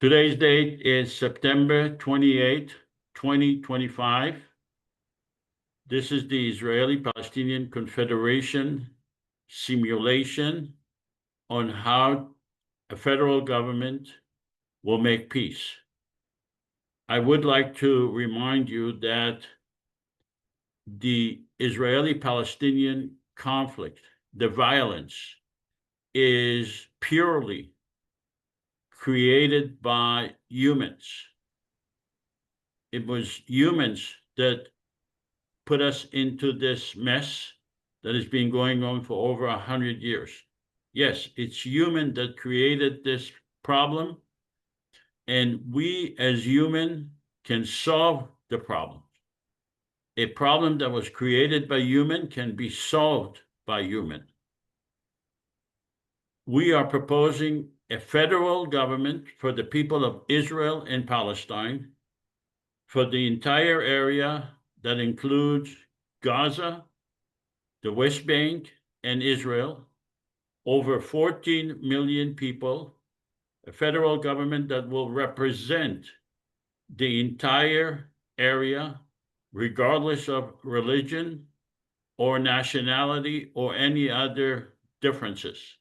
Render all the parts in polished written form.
Today's date is September 28, 2025. This is the Israeli-Palestinian Confederation simulation on how a federal government will make peace. I would like to remind you that the Israeli-Palestinian conflict, the violence, is purely created by humans. It was humans that put us into this mess that has been going on for over 100 years. Yes, it's human that created this problem, and we as human can solve the problem. A problem that was created by human can be solved by human. We are proposing a federal government for the people of Israel and Palestine, for the entire area that includes Gaza, the West Bank, and Israel, over 14 million people, a federal government that will represent the entire area, regardless of religion or nationality or any other differences,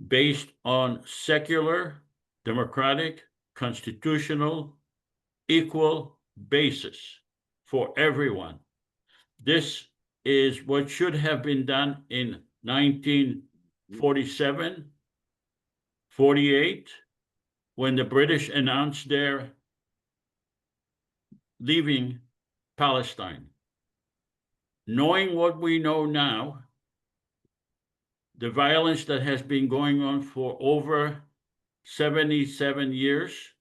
based on secular, democratic, constitutional, equal basis for everyone. This is what should have been done in 1947, 48, when the British announced their leaving Palestine. Knowing what we know now, the violence that has been going on for over 77 years,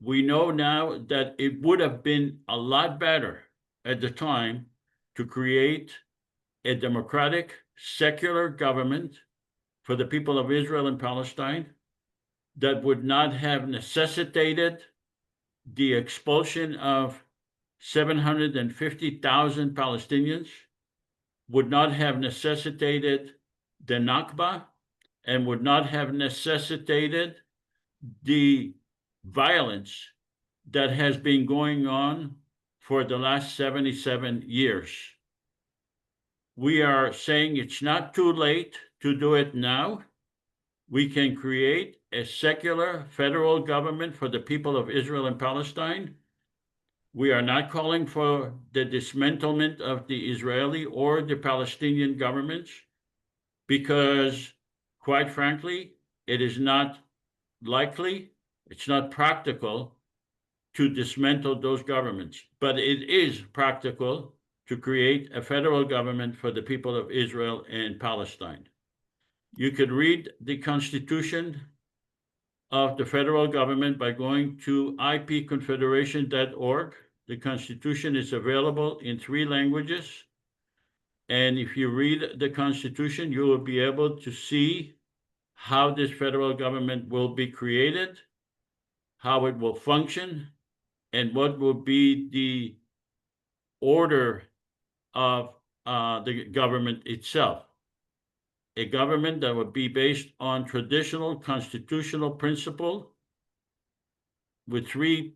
we know now that it would have been a lot better at the time to create a democratic, secular government for the people of Israel and Palestine that would not have necessitated the expulsion of 750,000 Palestinians, would not have necessitated the Nakba, and would not have necessitated the violence that has been going on for the last 77 years. We are saying it's not too late to do it now. We can create a secular federal government for the people of Israel and Palestine. We are not calling for the dismantlement of the Israeli or the Palestinian governments, because, quite frankly, it is not likely, it's not practical to dismantle those governments. But it is practical to create a federal government for the people of Israel and Palestine. You could read the Constitution of the federal government by going to ipconfederation.org. The Constitution is available in 3 languages. And if you read the Constitution, you will be able to see how this federal government will be created, how it will function, and what will be the order of the government itself. A government that would be based on traditional constitutional principle with three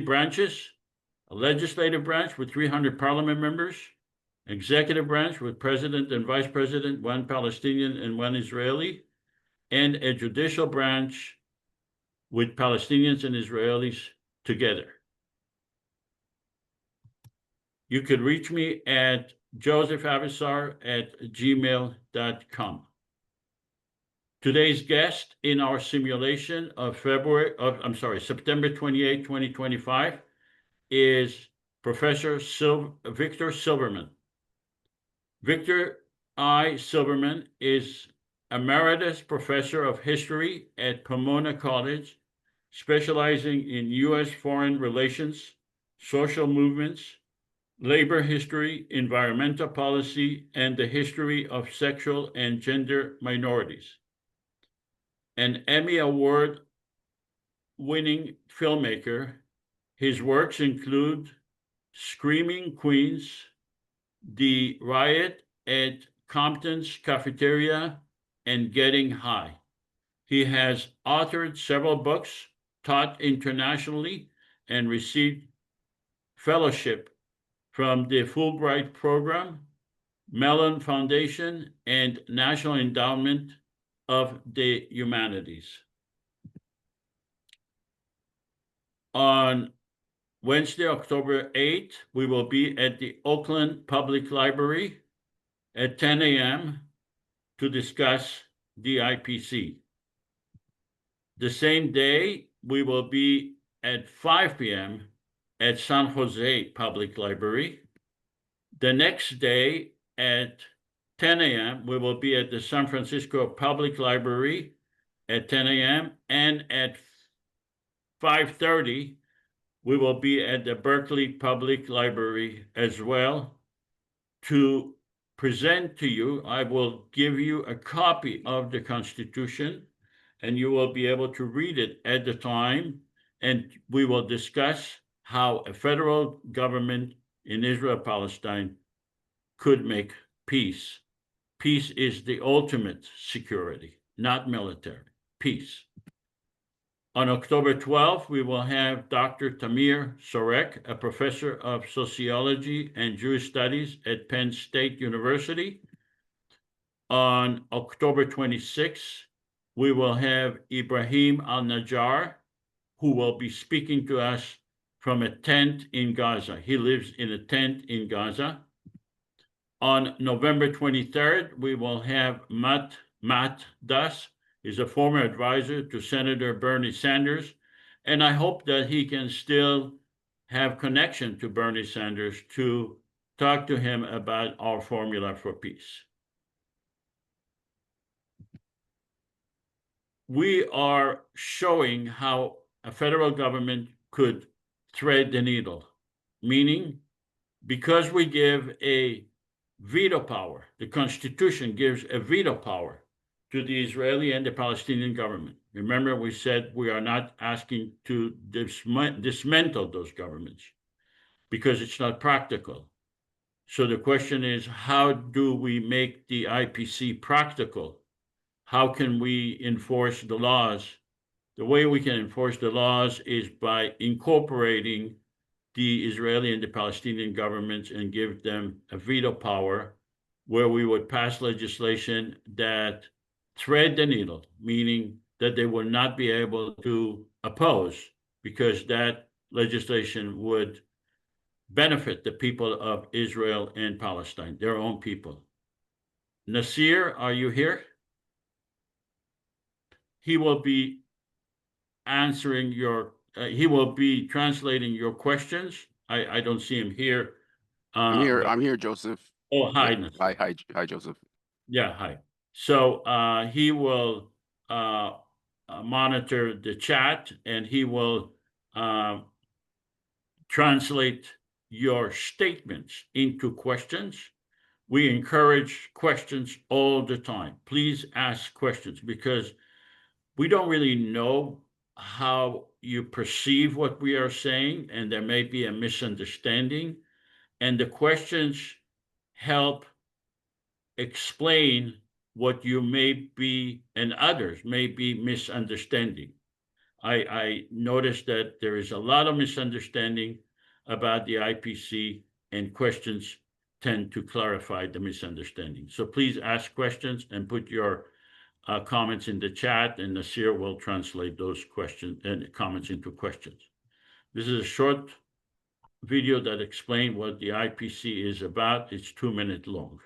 branches: a legislative branch with 300 parliament members, executive branch with president and vice president, 1 Palestinian and 1 Israeli, and a judicial branch with Palestinians and Israelis together. You could reach me at josephavisar@gmail.com. Today's guest in our simulation of September 28, 2025 is Professor Victor Silverman. Victor I. Silverman is Emeritus Professor of History at Pomona College, specializing in U.S. foreign relations, social movements, labor history, environmental policy, and the history of sexual and gender minorities. An Emmy Award-winning filmmaker, his works include Screaming Queens, The Riot at Compton's Cafeteria and Getting High. He has authored several books, taught internationally, and received fellowship from the Fulbright Program, Mellon Foundation, and National Endowment of the Humanities. On Wednesday, October 8th, we will be at the Oakland Public Library at 10 a.m. to discuss the IPC. The same day, we will be at 5 p.m. at San Jose Public Library. The next day at 10 a.m., we will be at the San Francisco Public Library at 10 a.m. and at 5:30, we will be at the Berkeley Public Library as well to present to you. I will give you a copy of the Constitution, and you will be able to read it at the time, and we will discuss how a federal government in Israel-Palestine could make peace. Peace is the ultimate security, not military. Peace. On October 12th, we will have Dr. Tamir Sorek, a professor of sociology and Jewish studies at Penn State University. On October 26th, we will have Ibrahim Al-Najjar, who will be speaking to us from a tent in Gaza. He lives in a tent in Gaza. On November 23rd, we will have Matt Das. He's a former advisor to Senator Bernie Sanders, and I hope that he can still have connection to Bernie Sanders to talk to him about our formula for peace. We are showing how a federal government could thread the needle, meaning because we give a veto power, the Constitution gives a veto power to the Israeli and the Palestinian government. Remember, we said we are not asking to dismantle those governments because it's not practical. So the question is, how do we make the IPC practical? How can we enforce the laws? The way we can enforce the laws is by incorporating the Israeli and the Palestinian governments and give them a veto power where we would pass legislation that thread the needle, meaning that they will not be able to oppose because that legislation would benefit the people of Israel and Palestine, their own people. Nasir, are you here? He will be answering he will be translating your questions. I don't see him here. I'm here, Joseph. Oh, hi. Yeah. Hi, Joseph. Yeah, hi. So he will monitor the chat, and he will translate your statements into questions. We encourage questions all the time. Please ask questions because we don't really know how you perceive what we are saying, and there may be a misunderstanding. And the questions help explain what you may be and others may be misunderstanding. I noticed that there is a lot of misunderstanding about the IPC, and questions tend to clarify the misunderstanding. So please ask questions and put your comments in the chat, and Nasir will translate those questions and comments into questions. This is a short video that explains what the IPC is about. It's 2 minutes long.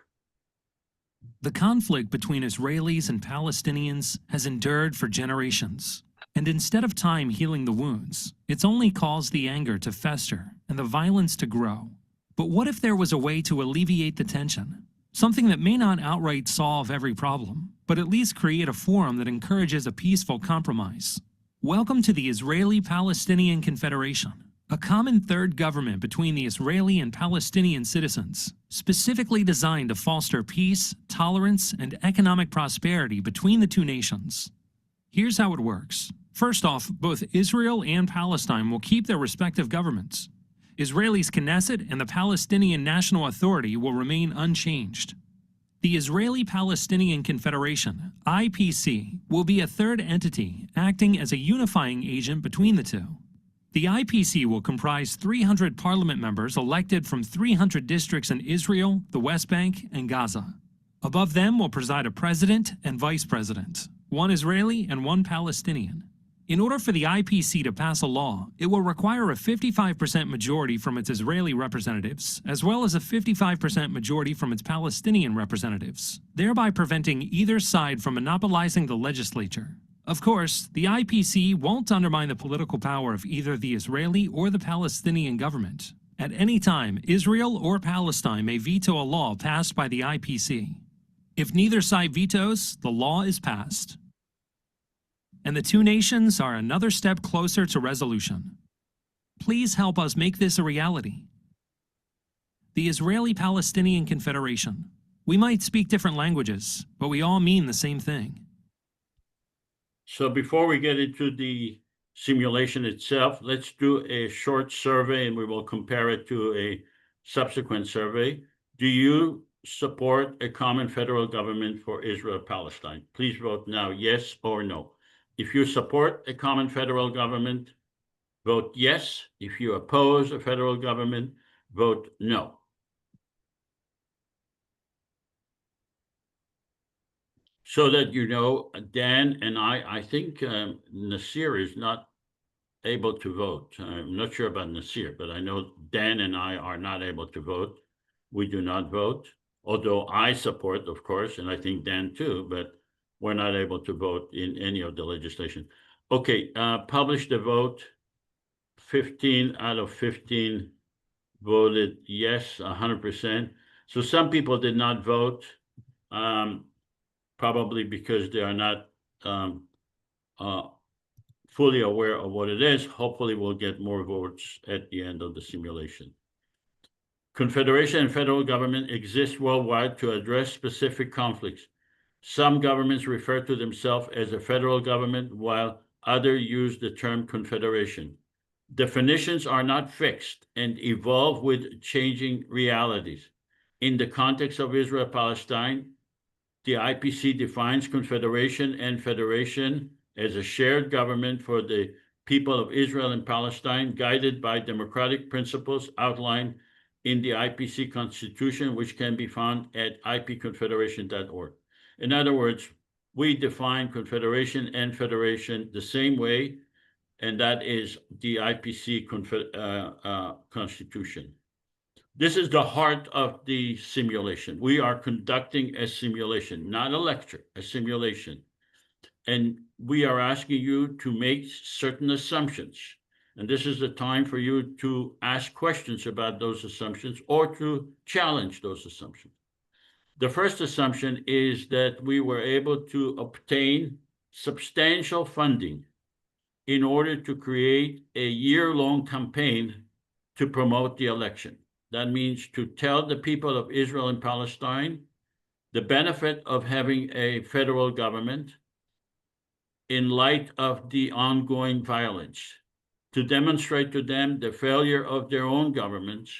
The conflict between Israelis and Palestinians has endured for generations. And instead of time healing the wounds, it's only caused the anger to fester and the violence to grow. But what if there was a way to alleviate the tension? Something that may not outright solve every problem, but at least create a forum that encourages a peaceful compromise. Welcome to the Israeli-Palestinian Confederation, a common third government between the Israeli and Palestinian citizens, specifically designed to foster peace, tolerance, and economic prosperity between the two nations. Here's how it works. First off, both Israel and Palestine will keep their respective governments. Israel's Knesset and the Palestinian National Authority will remain unchanged. The Israeli-Palestinian Confederation, IPC, will be a third entity acting as a unifying agent between the two. The IPC will comprise 300 parliament members elected from 300 districts in Israel, the West Bank, and Gaza. Above them will preside a president and vice president, one Israeli and one Palestinian. In order for the IPC to pass a law, it will require a 55% majority from its Israeli representatives, as well as a 55% majority from its Palestinian representatives, thereby preventing either side from monopolizing the legislature. Of course, the IPC won't undermine the political power of either the Israeli or the Palestinian government. At any time, Israel or Palestine may veto a law passed by the IPC. If neither side vetoes, the law is passed. And the two nations are another step closer to resolution. Please help us make this a reality. The Israeli-Palestinian Confederation. We might speak different languages, but we all mean the same thing. So before we get into the simulation itself, let's do a short survey and we will compare it to a subsequent survey. Do you support a common federal government for Israel-Palestine? Please vote now, yes or no. If you support a common federal government, vote yes. If you oppose a federal government, vote no. So that you know, Dan and I think Nasir is not able to vote. I'm not sure about Nasir, but I know Dan and I are not able to vote. We do not vote, although I support, of course, and I think Dan too, but we're not able to vote in any of the legislation. Okay, publish the vote. 15 out of 15 voted yes, 100%. So some people did not vote. Probably because they are not fully aware of what it is. Hopefully we'll get more votes at the end of the simulation. Confederation and federal government exist worldwide to address specific conflicts. Some governments refer to themselves as a federal government, while others use the term confederation. Definitions are not fixed and evolve with changing realities. In the context of Israel-Palestine, the IPC defines confederation and federation as a shared government for the people of Israel and Palestine, guided by democratic principles outlined in the IPC Constitution, which can be found at ipconfederation.org. In other words, we define confederation and federation the same way, and that is the IPC Constitution. This is the heart of the simulation. We are conducting a simulation, not a lecture, a simulation. And we are asking you to make certain assumptions. And this is the time for you to ask questions about those assumptions or to challenge those assumptions. The first assumption is that we were able to obtain substantial funding in order to create a year-long campaign to promote the election. That means to tell the people of Israel and Palestine the benefit of having a federal government in light of the ongoing violence, to demonstrate to them the failure of their own governments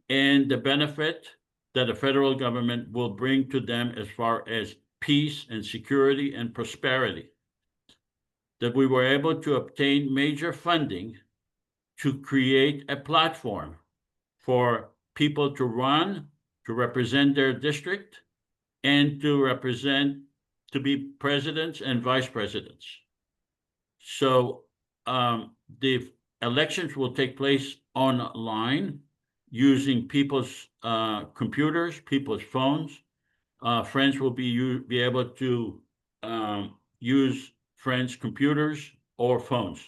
and the benefit that a federal government will bring to them as far as peace and security and prosperity. That we were able to obtain major funding to create a platform for people to run, to represent their district, and to be presidents and vice presidents. So the elections will take place online using people's computers, people's phones. Friends will be able to use friends' computers or phones.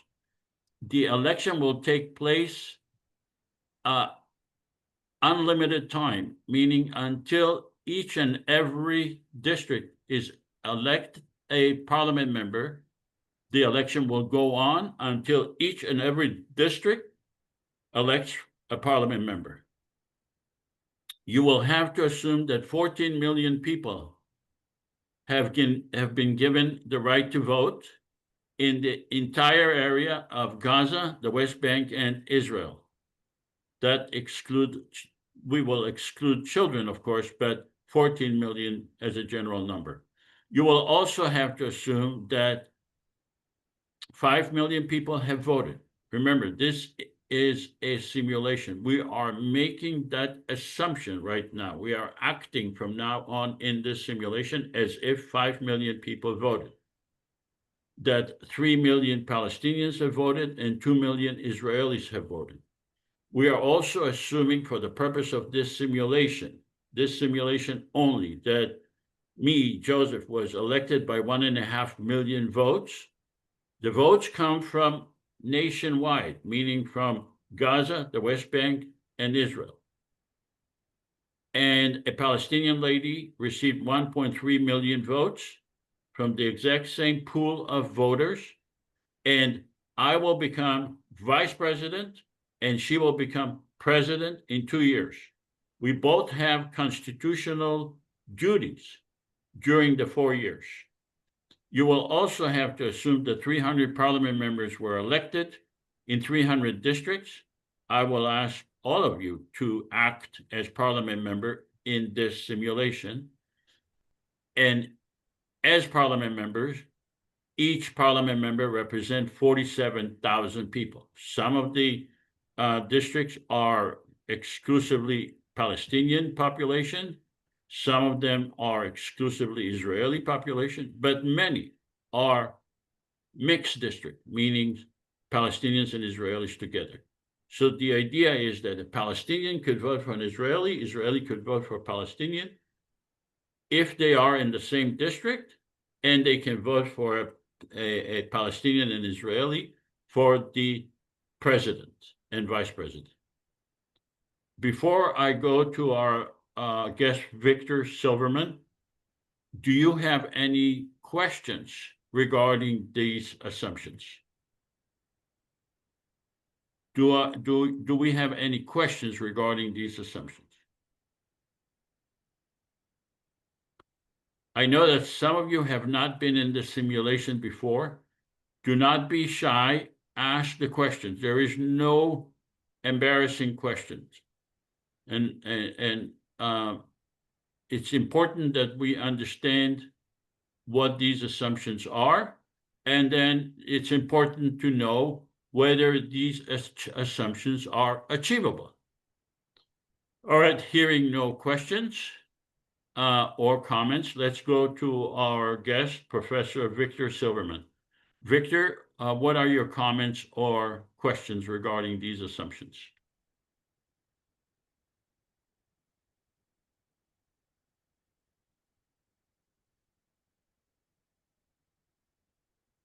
The election will take place unlimited time, meaning until each and every district is elect a parliament member. The election will go on until each and every district elects a parliament member. You will have to assume that 14 million people have been given the right to vote in the entire area of Gaza, the West Bank, and Israel. That we will exclude children, of course, but 14 million as a general number. You will also have to assume that 5 million people have voted. Remember, this is a simulation. We are making that assumption right now. We are acting from now on in this simulation as if 5 million people voted. That 3 million Palestinians have voted and 2 million Israelis have voted. We are also assuming, for the purpose of this simulation only, that me, Joseph, was elected by 1.5 million votes. The votes come from nationwide, meaning from Gaza, the West Bank, and Israel. And a Palestinian lady received 1.3 million votes from the exact same pool of voters. And I will become vice president, and she will become president in 2 years. We both have constitutional duties during the 4 years. You will also have to assume that 300 parliament members were elected in 300 districts. I will ask all of you to act as parliament member in this simulation. And as parliament members, each parliament member represents 47,000 people. Some of the districts are exclusively Palestinian population. Some of them are exclusively Israeli population, but many are mixed district, meaning Palestinians and Israelis together. So the idea is that a Palestinian could vote for an Israeli, Israeli could vote for a Palestinian if they are in the same district, and they can vote for a Palestinian and Israeli for the president and vice president. Before I go to our guest, Victor Silverman, do you have any questions regarding these assumptions? Do we have any questions regarding these assumptions? I know that some of you have not been in the simulation before. Do not be shy. Ask the questions. There is no embarrassing questions. And it's important that we understand what these assumptions are. And then it's important to know whether these assumptions are achievable. All right, hearing no questions or comments, let's go to our guest, Professor Victor Silverman. Victor, what are your comments or questions regarding these assumptions?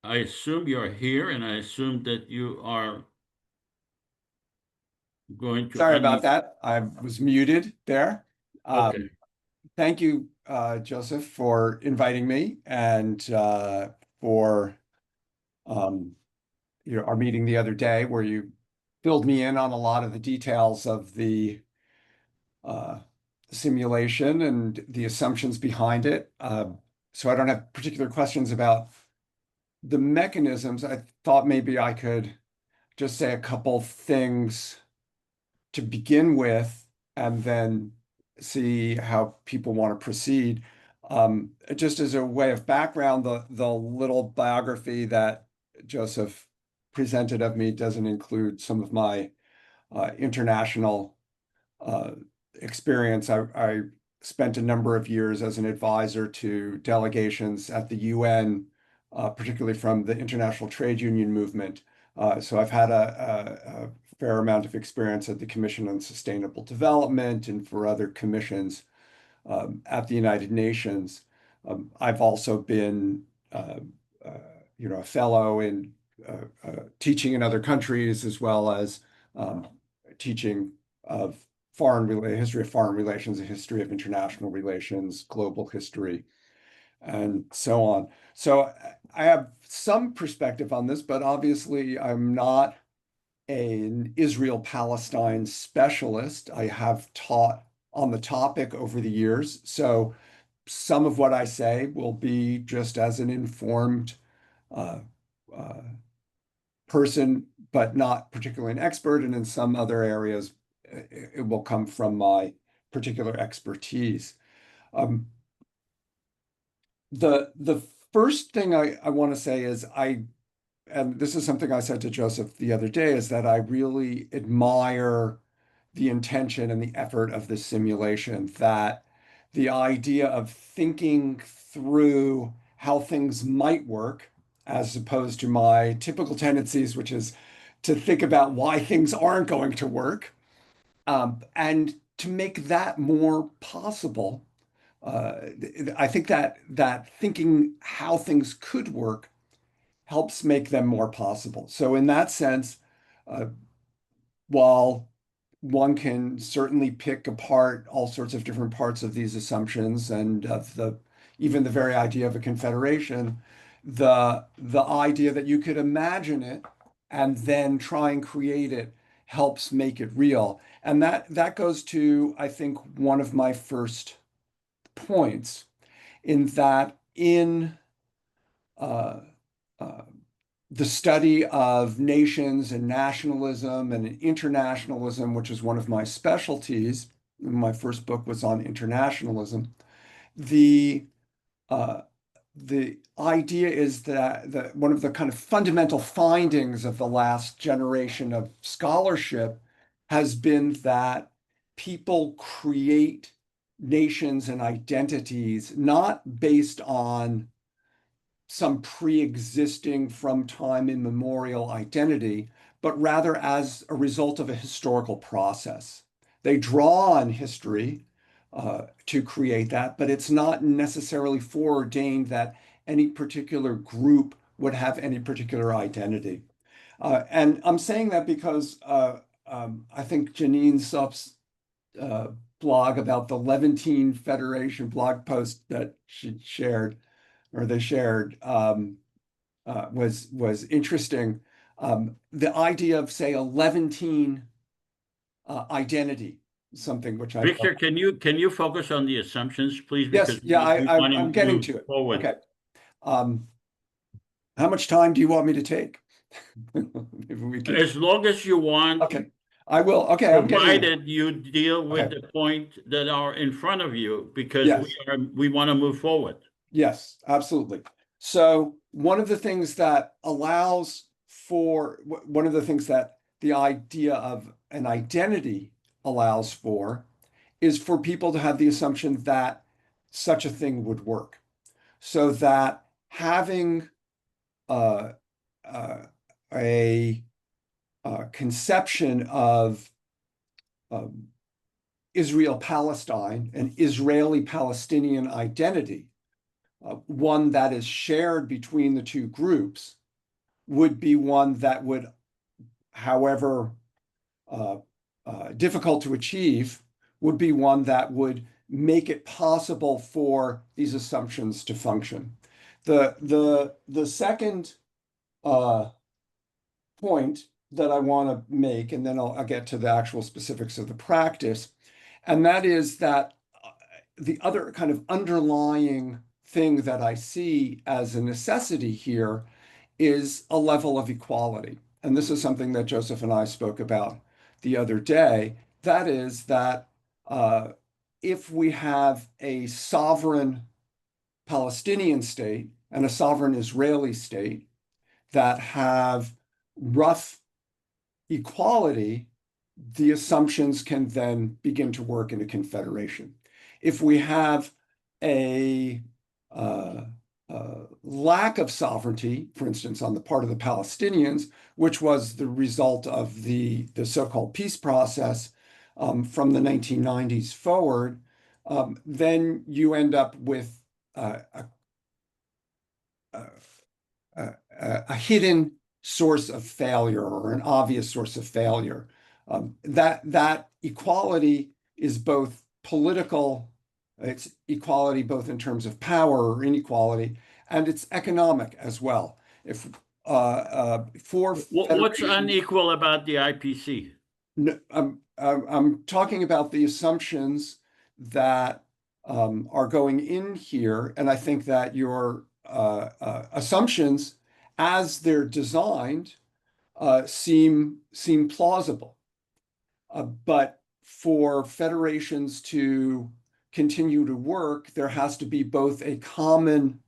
I assume you're here, and I assume that you are going to... Sorry about that. I was muted there. Okay. Thank you, Joseph, for inviting me and for our meeting the other day, where you filled me in on a lot of the details of the simulation and the assumptions behind it. So I don't have particular questions about the mechanisms. I thought maybe I could just say a couple things to begin with, and then see how people want to proceed. Just as a way of background, the little biography that Joseph presented of me doesn't include some of my international experience. I spent a number of years as an advisor to delegations at the UN, particularly from the international trade union movement. So I've had a fair amount of experience at the Commission on Sustainable Development and for other commissions at the United Nations. I've also been, a fellow in teaching in other countries, as well as teaching of history of foreign relations, a history of international relations, global history, and so on. So I have some perspective on this, but obviously I'm not an Israel-Palestine specialist. I have taught on the topic over the years, so some of what I say will be just as an informed person, but not particularly an expert, and in some other areas, it will come from my particular expertise. Um, the first thing I want to say is and this is something I said to Joseph the other day, is that I really admire the intention and the effort of this simulation, that the idea of thinking through how things might work, as opposed to my typical tendencies, which is to think about why things aren't going to work, and to make that more possible. I think that thinking how things could work helps make them more possible. So in that sense, uh, while one can certainly pick apart all sorts of different parts of these assumptions and of the even the very idea of a confederation, the idea that you could imagine it and then try and create it helps make it real. And that goes to, I think, one of my first points, in that in uh, uh, the study of nations and nationalism and internationalism, which is one of my specialties. My first book was on internationalism. The uh, the idea is that one of the kind of fundamental findings of the last generation of scholarship has been that people create nations and identities not based on some pre-existing from time immemorial identity, but rather as a result of a historical process. They draw on history to create that, but it's not necessarily foreordained that any particular group would have any particular identity. And I'm saying that because I think Janine Supp's uh, blog about the Levantine Federation blog post that she shared, or they shared, was interesting. The idea of, say, a Levantine identity, something which I Victor, can you focus on the assumptions, please? yes, Because yeah, we want I'm to getting move to it. forward. Okay. How much time do you want me to take? Maybe we could. As long as you want, Okay, I will. Okay, I'm getting there. provided you deal with Okay. the point that are in front of you, because Yes. we want to move forward. Yes, absolutely. So one of the things that allows for one of the things that the idea of an identity allows for is for people to have the assumption that such a thing would work. So that having uh, uh, a conception of um, Israel-Palestine, an Israeli-Palestinian identity, one that is shared between the two groups, would be one that would, however uh, difficult to achieve, would be one that would make it possible for these assumptions to function. The second uh, point that I want to make, and then I'll get to the actual specifics of the practice, and that is that the other kind of underlying thing that I see as a necessity here is a level of equality. And this is something that Joseph and I spoke about the other day. That is that if we have a sovereign Palestinian state and a sovereign Israeli state that have rough equality, the assumptions can then begin to work in a confederation. If we have a lack of sovereignty, for instance, on the part of the Palestinians, which was the result of the so-called peace process from the 1990s forward, then you end up with a hidden source of failure, or an obvious source of failure. That equality is both political, it's equality both in terms of power or inequality, and it's economic as well. If for What's federations, unequal about the IPC? no, I'm talking about the assumptions that are going in here, and I think that your assumptions, as they're designed, seem plausible. But for federations to continue to work, there has to be both a common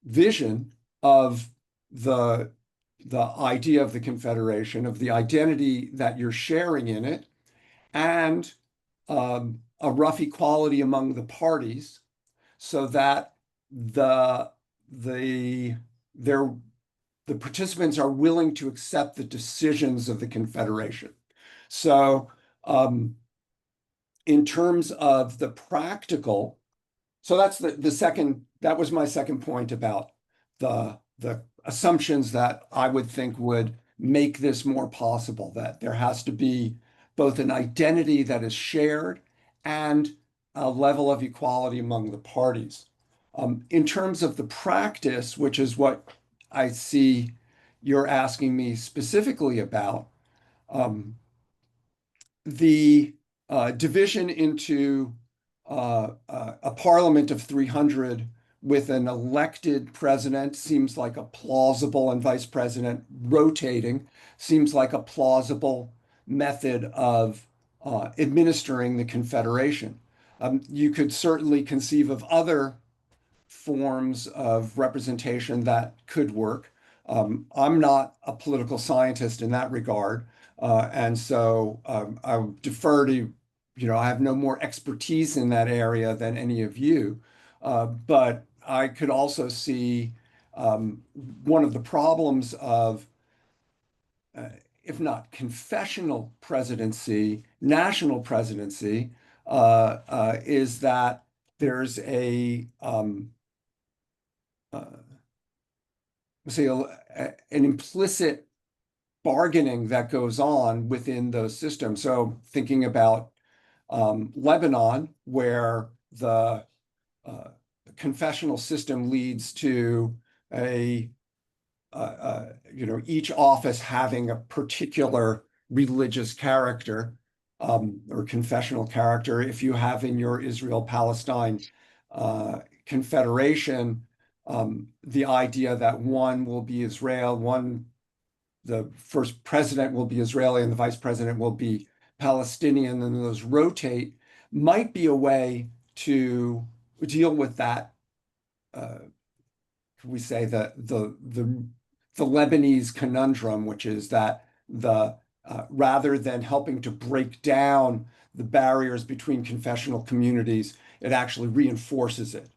vision of the idea of the Confederation, of the identity that you're sharing in it, and a rough equality among the parties, so that the participants are willing to accept the decisions of the Confederation. So, in terms of the practical, so that's that was my second point about the assumptions that I would think would make this more possible, that there has to be both an identity that is shared and a level of equality among the parties. In terms of the practice, which is what I see you're asking me specifically about, the division into a parliament of 300 with an elected president seems like a plausible, and vice president rotating seems like a plausible method of administering the Confederation. You could certainly conceive of other forms of representation that could work. I'm not a political scientist in that regard, and so I would defer to, I have no more expertise in that area than any of you. But I could also see one of the problems of, if not confessional presidency, national presidency, is that there's an implicit bargaining that goes on within those systems. So thinking about Lebanon, where the confessional system leads to each office having a particular religious character or confessional character. If you have in your Israel-Palestine Confederation the idea that one will be Israel, the first president will be Israeli and the vice president will be Palestinian, and those rotate, might be a way to deal with that. We say the Lebanese conundrum, which is that rather than helping to break down the barriers between confessional communities, it actually reinforces it.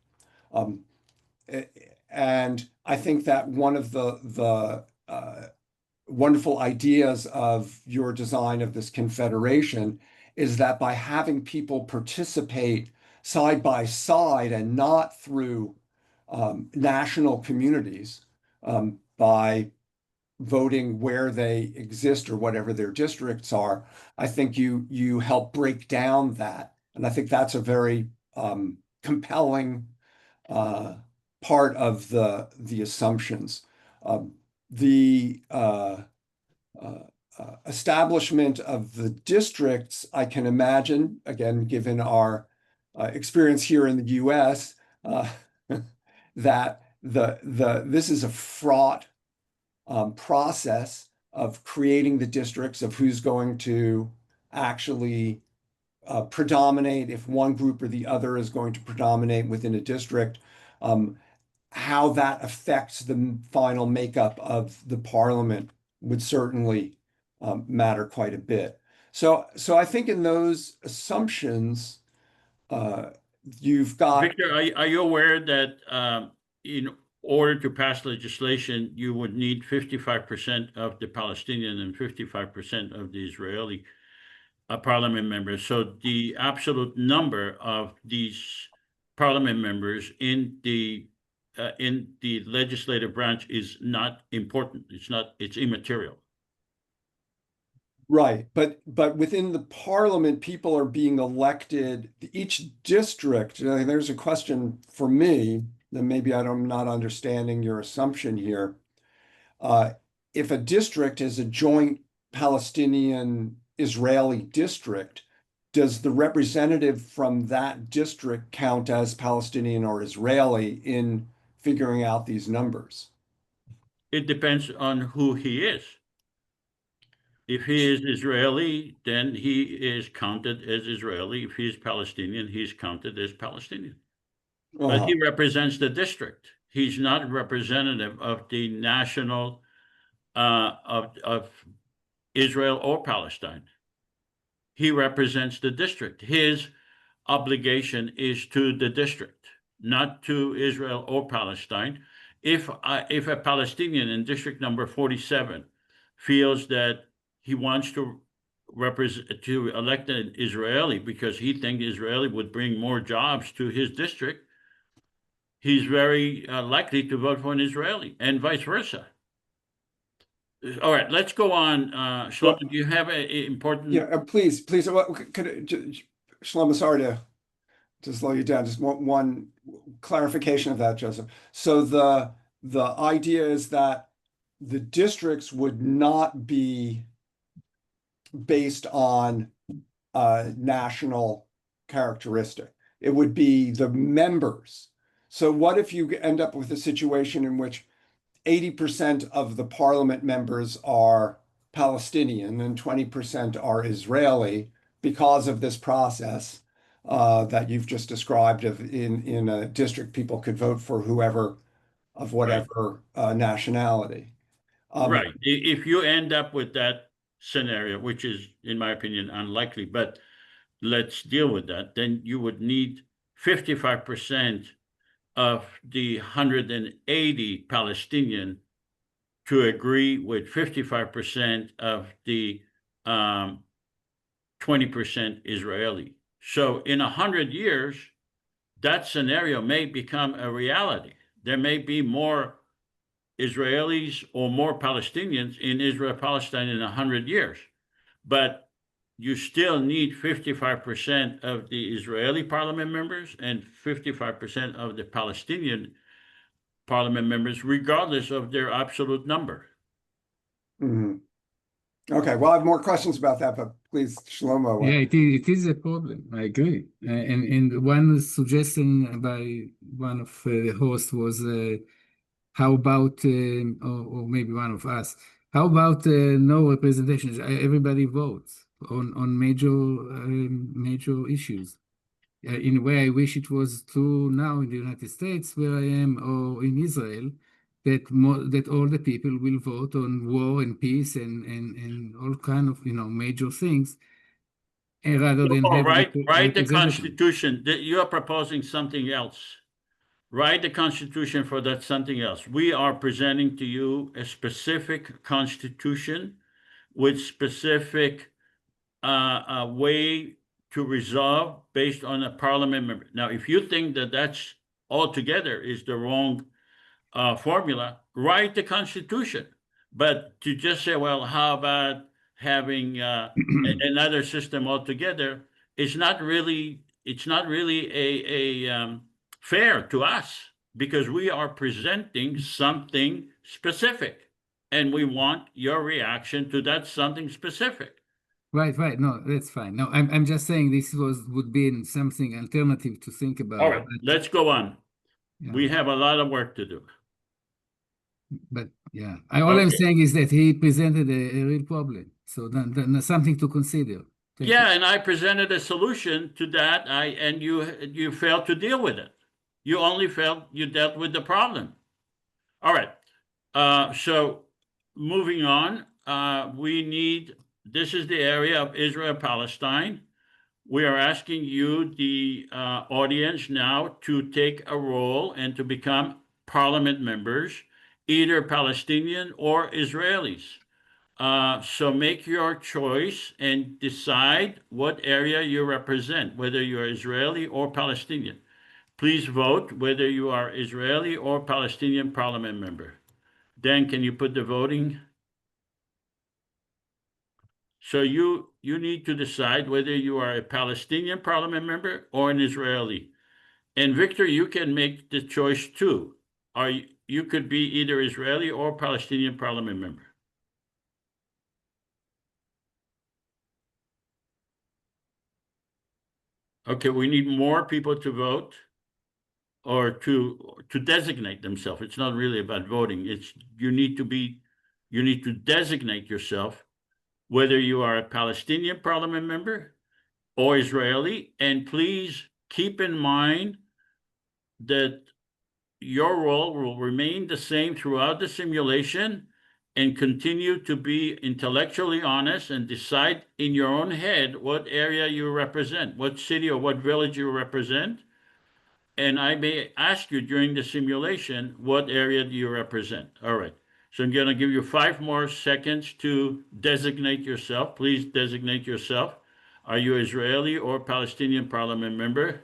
And I think that one of the wonderful ideas of your design of this confederation is that by having people participate side by side and not through national communities, by voting where they exist or whatever their districts are, I think you help break down that. And I think that's a very compelling part of the assumptions. The establishment of the districts, I can imagine, again, given our experience here in the US, that this is a fraught process of creating the districts, of who's going to actually predominate, if one group or the other is going to predominate within a district, how that affects the final makeup of the parliament would certainly matter quite a bit. So I think in those assumptions, you've got. Victor, are you aware that in order to pass legislation, you would need 55% of the Palestinian and 55% of the Israeli parliament members? So the absolute number of these parliament members in the legislative branch is not important. It's immaterial. Right, but within the parliament, people are being elected. Each district, there's a question for me, then maybe I'm not understanding your assumption here. If a district is a joint Palestinian-Israeli district, does the representative from that district count as Palestinian or Israeli in figuring out these numbers? It depends on who he is. If he is Israeli, then he is counted as Israeli. If he is Palestinian, he's counted as Palestinian. But he represents the district. He's not representative of the national of Israel or Palestine. He represents the district. His obligation is to the district, not to Israel or Palestine. If a Palestinian in district number 47 feels that he wants to elect an Israeli because he thinks Israeli would bring more jobs to his district, he's very likely to vote for an Israeli, and vice versa. All right, let's go on. Shlomo, do you have an important? Yeah, please. Shlomo, sorry to slow you down. Just one clarification of that, Joseph. So the idea is that the districts would not be based on national characteristic. It would be the members. So what if you end up with a situation in which 80% of the parliament members are Palestinian and 20% are Israeli because of this process that you've just described in a district, people could vote for whoever of whatever nationality. Right. If you end up with that scenario, which is, in my opinion, unlikely, but let's deal with that, then you would need 55% of the 180 Palestinian to agree with 55% of the 20% Israeli. So in 100 years, that scenario may become a reality. There may be more Israelis or more Palestinians in Israel-Palestine in 100 years, but you still need 55% of the Israeli parliament members and 55% of the Palestinian parliament members, regardless of their absolute number. Okay, well, I have more questions about that, but please, Shlomo. Yeah, it is a problem. I agree. And one suggestion by one of the hosts was, how about, or maybe one of us, how about no representation? Everybody votes on major issues. In a way, I wish it was true now in the United States, where I am, or in Israel, that all the people will vote on war and peace and all kind of major things, and rather than write the Constitution. You are proposing something else. Write the Constitution for that something else. We are presenting to you a specific Constitution with specific way to resolve based on a parliament member. Now, if you think that that's altogether is the wrong formula, write the Constitution. But to just say, well, how about having another system altogether, it's not really a fair to us, because we are presenting something specific and we want your reaction to that something specific. Right. No, that's fine. No, I'm just saying this would be something alternative to think about. All right, let's go on. Yeah. We have a lot of work to do. But yeah, all I'm saying is that he presented a real problem, so then something to consider. Thank you. And I presented a solution to that. And you failed to deal with it. You dealt with the problem. All right. So moving on, this is the area of Israel-Palestine. We are asking you, the audience, now to take a role and to become parliament members, either Palestinian or Israelis. So make your choice and decide what area you represent, whether you're Israeli or Palestinian. Please vote whether you are Israeli or Palestinian parliament member. Dan, can you put the voting? So you need to decide whether you are a Palestinian parliament member or an Israeli. And Victor, you can make the choice too. You could be either Israeli or Palestinian parliament member. Okay, we need more people to vote or to designate themselves. It's not really about voting. You need to designate yourself whether you are a Palestinian parliament member or Israeli, and please keep in mind that your role will remain the same throughout the simulation and continue to be intellectually honest and decide in your own head what area you represent, what city or what village you represent. And I may ask you during the simulation, what area do you represent? All right. So I'm going to give you 5 more seconds to designate yourself. Please designate yourself. Are you Israeli or Palestinian parliament member?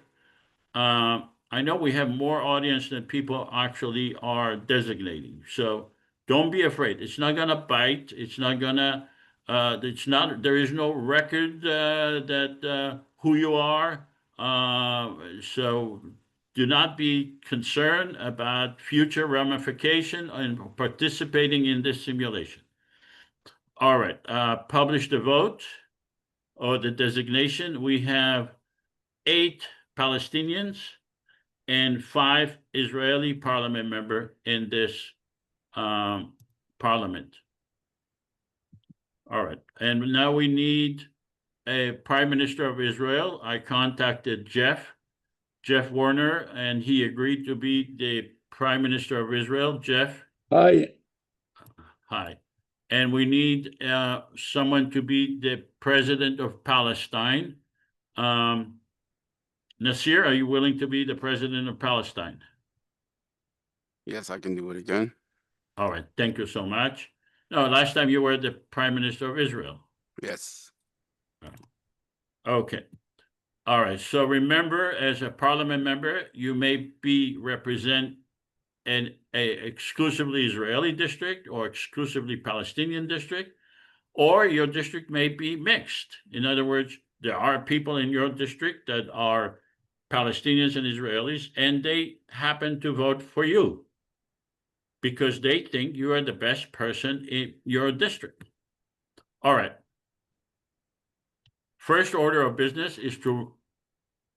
I know we have more audience than people actually are designating. So don't be afraid. It's not going to bite. It's not going to, there is no record that who you are. So do not be concerned about future ramification and participating in this simulation. All right, publish the vote or the designation. We have 8 Palestinians and 5 Israeli parliament member in this parliament. All right, and now we need a Prime Minister of Israel. I contacted Jeff Warner, and he agreed to be the Prime Minister of Israel. Jeff? Hi. Hi. And we need someone to be the President of Palestine. Nasir, are you willing to be the President of Palestine? Yes, I can do it again. All right, thank you so much. No, last time you were the Prime Minister of Israel. Yes. Okay. All right, so remember, as a parliament member, you may represent a exclusively Israeli district or exclusively Palestinian district, or your district may be mixed. In other words, there are people in your district that are Palestinians and Israelis, and they happen to vote for you because they think you are the best person in your district. All right. First order of business is to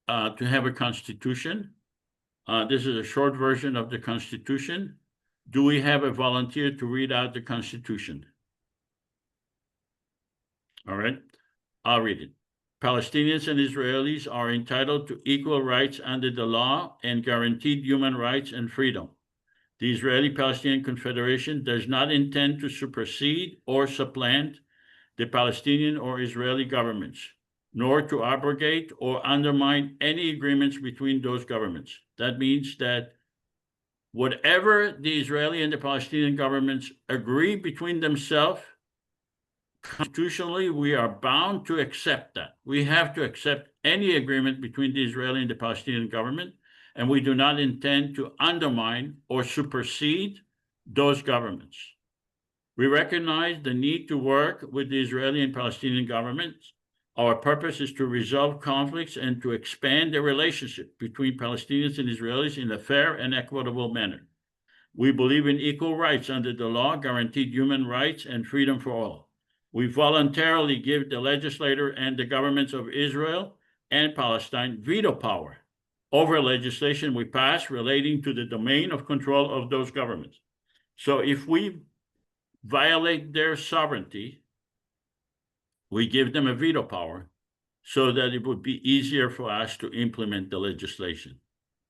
have a constitution. This is a short version of the Constitution. Do we have a volunteer to read out the Constitution? All right, I'll read it. Palestinians and Israelis are entitled to equal rights under the law and guaranteed human rights and freedom. The Israeli-Palestinian Confederation does not intend to supersede or supplant the Palestinian or Israeli governments, nor to abrogate or undermine any agreements between those governments. That means that whatever the Israeli and the Palestinian governments agree between themselves, constitutionally, we are bound to accept that. We have to accept any agreement between the Israeli and the Palestinian government, and we do not intend to undermine or supersede those governments. We recognize the need to work with the Israeli and Palestinian governments. Our purpose is to resolve conflicts and to expand the relationship between Palestinians and Israelis in a fair and equitable manner. We believe in equal rights under the law, guaranteed human rights, and freedom for all. We voluntarily give the legislature and the governments of Israel and Palestine veto power over legislation we pass relating to the domain of control of those governments. So if we violate their sovereignty, we give them a veto power so that it would be easier for us to implement the legislation.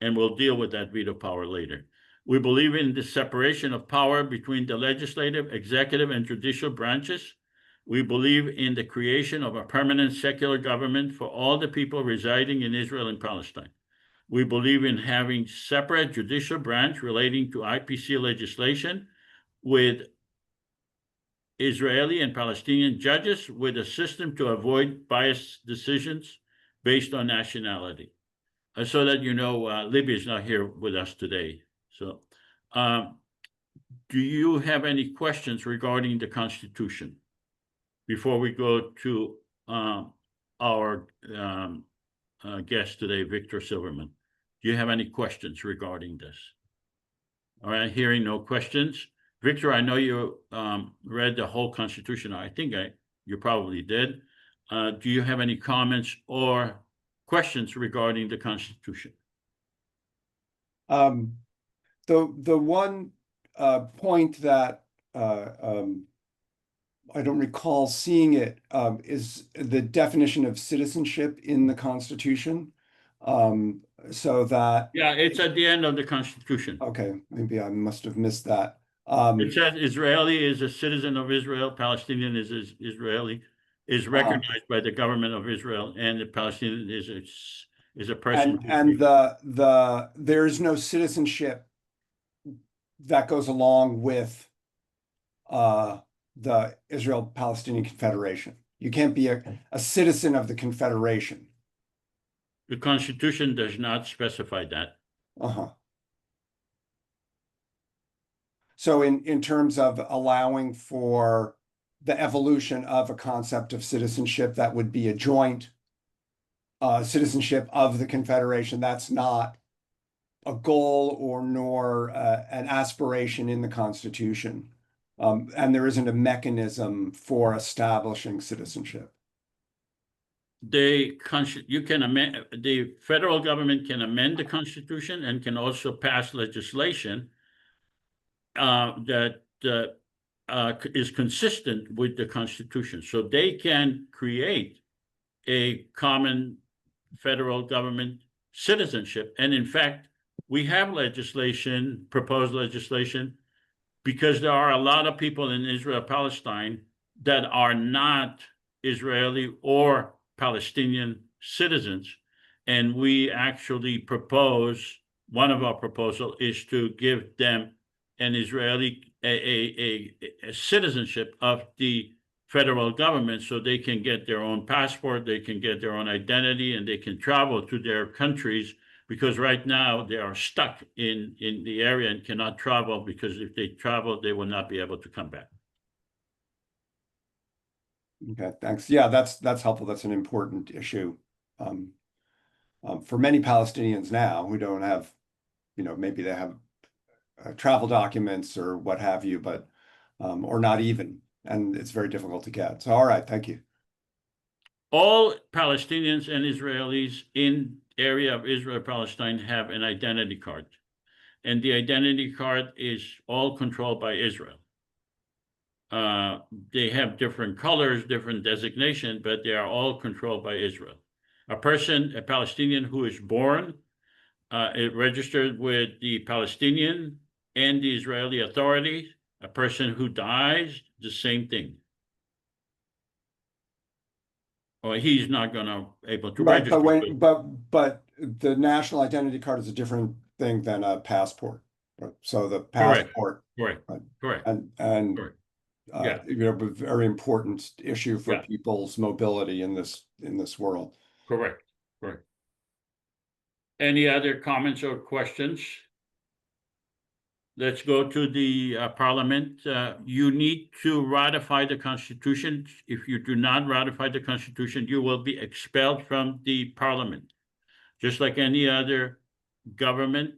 And we'll deal with that veto power later. We believe in the separation of power between the legislative, executive, and judicial branches. We believe in the creation of a permanent secular government for all the people residing in Israel and Palestine. We believe in having separate judicial branch relating to IPC legislation with Israeli and Palestinian judges with a system to avoid biased decisions based on nationality. So that you know, Libby is not here with us today. So do you have any questions regarding the Constitution before we go to our guest today, Victor Silverman? Do you have any questions regarding this? All right, hearing no questions. Victor, I know you read the whole Constitution. I think you probably did. Do you have any comments or questions regarding the Constitution? The one point that I don't recall seeing it, is the definition of citizenship in the Constitution. So that, Yeah, it's at the end of the Constitution. okay, maybe I must have missed that. It says Israeli is a citizen of Israel, Palestinian is Israeli, is recognized by the government of Israel, and the Palestinian is a person. And there is no citizenship that goes along with the Israel-Palestinian Confederation. You can't be a citizen of the Confederation. The Constitution does not specify that. Uh-huh. So in terms of allowing for the evolution of a concept of citizenship, that would be a joint citizenship of the Confederation. That's not a goal or nor an aspiration in the Constitution. And there isn't a mechanism for establishing citizenship. You can amend, the federal government can amend the Constitution and can also pass legislation that is consistent with the Constitution. So they can create a common federal government citizenship. And in fact, we have proposed legislation, because there are a lot of people in Israel-Palestine that are not Israeli or Palestinian citizens. And we actually one of our proposals is to give them an Israeli, a citizenship of the federal government, so they can get their own passport, they can get their own identity, and they can travel to their countries, because right now they are stuck in the area and cannot travel, because if they travel, they will not be able to come back. Okay, thanks. Yeah, that's helpful. That's an important issue. For many Palestinians now who don't have, maybe they have travel documents or what have you, but or not even, and it's very difficult to get. So, all right, thank you. All Palestinians and Israelis in area of Israel-Palestine have an identity card, and the identity card is all controlled by Israel. They have different colors, different designation, but they are all controlled by Israel. A Palestinian who is born, registered with the Palestinian and the Israeli authorities. A person who dies, the same thing. Or he's not able to Right, register. but the national identity card is a different thing than a passport. So the passport, Correct. right, Correct. and Correct. a very important issue for Yeah. people's mobility in this world. Correct. Any other comments or questions? Let's go to the Parliament. You need to ratify the Constitution. If you do not ratify the Constitution, you will be expelled from the Parliament. Just like any other government,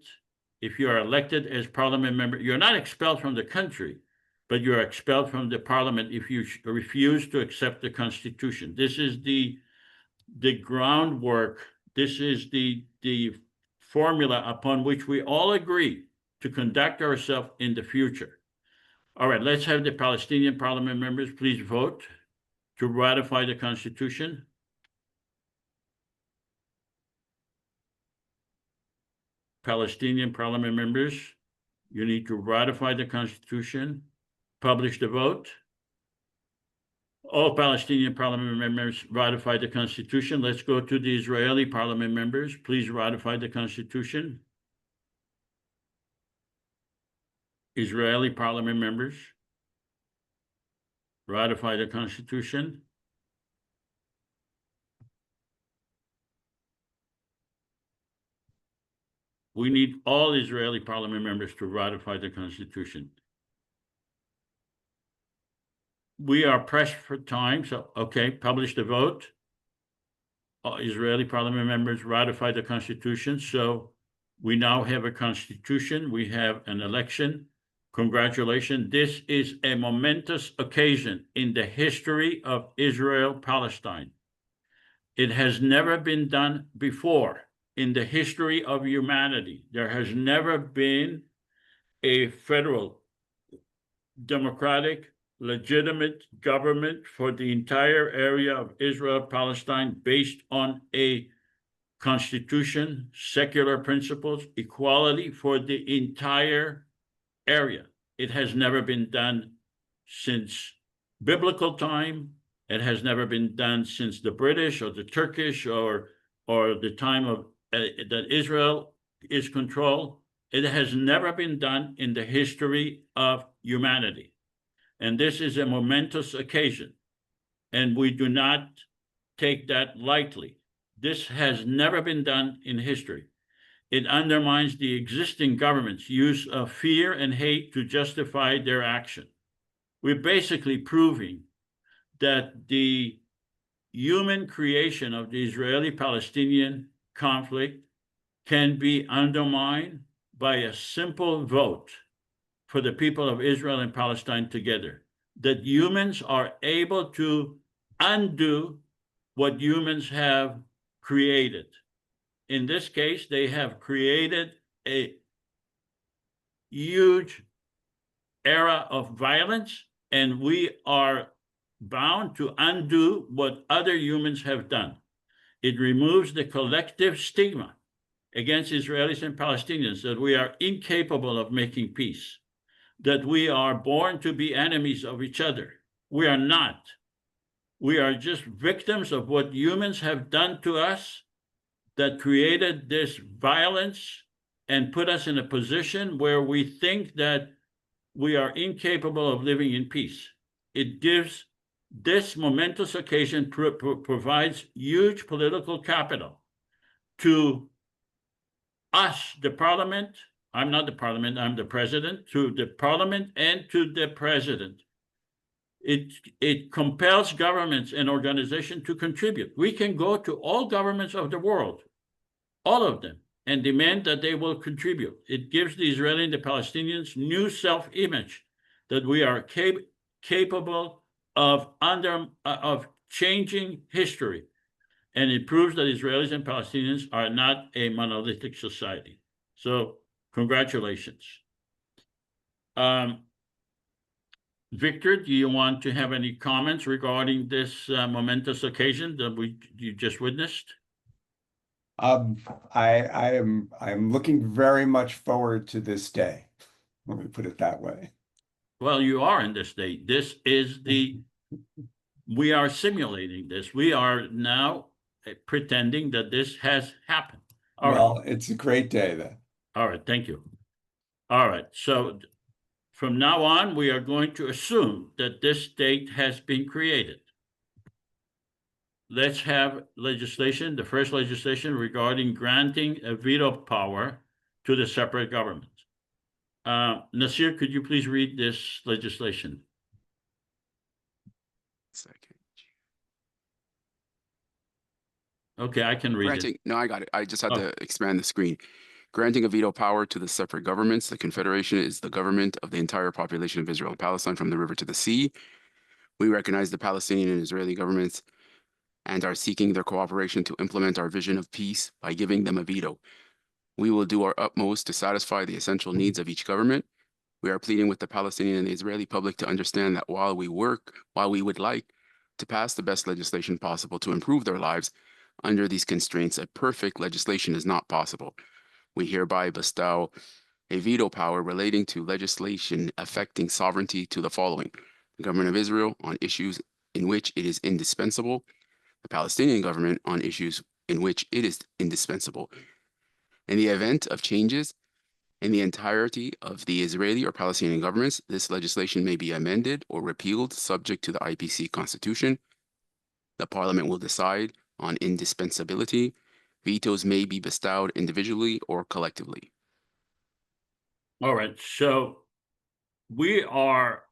if you are elected as Parliament member, you're not expelled from the country, but you're expelled from the Parliament if you refuse to accept the Constitution. This is the groundwork. This is the formula upon which we all agree to conduct ourselves in the future. All right, let's have the Palestinian Parliament members please vote to ratify the Constitution. Palestinian Parliament members, you need to ratify the Constitution. Publish the vote. All Palestinian Parliament members ratify the Constitution. Let's go to the Israeli Parliament members. Please ratify the Constitution. Israeli Parliament members, ratify the Constitution. We need all Israeli Parliament members to ratify the Constitution. We are pressed for time, so okay, publish the vote. All Israeli Parliament members ratify the Constitution. So we now have a Constitution. We have an election. Congratulations. This is a momentous occasion in the history of Israel-Palestine. It has never been done before in the history of humanity. There has never been a federal, democratic, legitimate government for the entire area of Israel-Palestine based on a constitution, secular principles, equality for the entire area. It has never been done since biblical time. It has never been done since the British or the Turkish or the time of that Israel is controlled. It has never been done in the history of humanity. And this is a momentous occasion. And we do not take that lightly. This has never been done in history. It undermines the existing government's use of fear and hate to justify their action. We're basically proving that the human creation of the Israeli-Palestinian conflict can be undermined by a simple vote for the people of Israel and Palestine together, that humans are able to undo what humans have created. In this case, they have created a huge era of violence, and we are bound to undo what other humans have done. It removes the collective stigma against Israelis and Palestinians that we are incapable of making peace, that we are born to be enemies of each other. We are not. We are just victims of what humans have done to us that created this violence and put us in a position where we think that we are incapable of living in peace. It gives this momentous occasion provides huge political capital to us, the parliament. I'm not the parliament, I'm the president, to the parliament and to the president. It compels governments and organizations to contribute. We can go to all governments of the world, all of them, and demand that they will contribute. It gives the Israeli and the Palestinians new self-image that we are capable of changing history. And it proves that Israelis and Palestinians are not a monolithic society. So congratulations. Victor, do you want to have any comments regarding this momentous occasion that you just witnessed? I'm looking very much forward to this day. Let me put it that way. Well, you are in this day. This is we are simulating this. We are now pretending that this has happened. Well, it's a great day then. All right, thank you. All right, so from now on, we are going to assume that this state has been created. Let's have legislation, the first legislation regarding granting a veto power to the separate government. Nasir, could you please read this legislation? Second. Okay, I can read it. No, I got it. I just had to expand the screen. Granting a veto power to the separate governments. The Confederation is the government of the entire population of Israel and Palestine from the river to the sea. We recognize the Palestinian and Israeli governments and are seeking their cooperation to implement our vision of peace by giving them a veto. We will do our utmost to satisfy the essential needs of each government. We are pleading with the Palestinian and the Israeli public to understand that while we would like to pass the best legislation possible to improve their lives, under these constraints, a perfect legislation is not possible. We hereby bestow a veto power relating to legislation affecting sovereignty to the following: the government of Israel on issues in which it is indispensable, the Palestinian government on issues in which it is indispensable. In the event of changes in the entirety of the Israeli or Palestinian governments, this legislation may be amended or repealed subject to the IPC Constitution. The Parliament will decide on indispensability. Vetoes may be bestowed individually or collectively. All right, so we are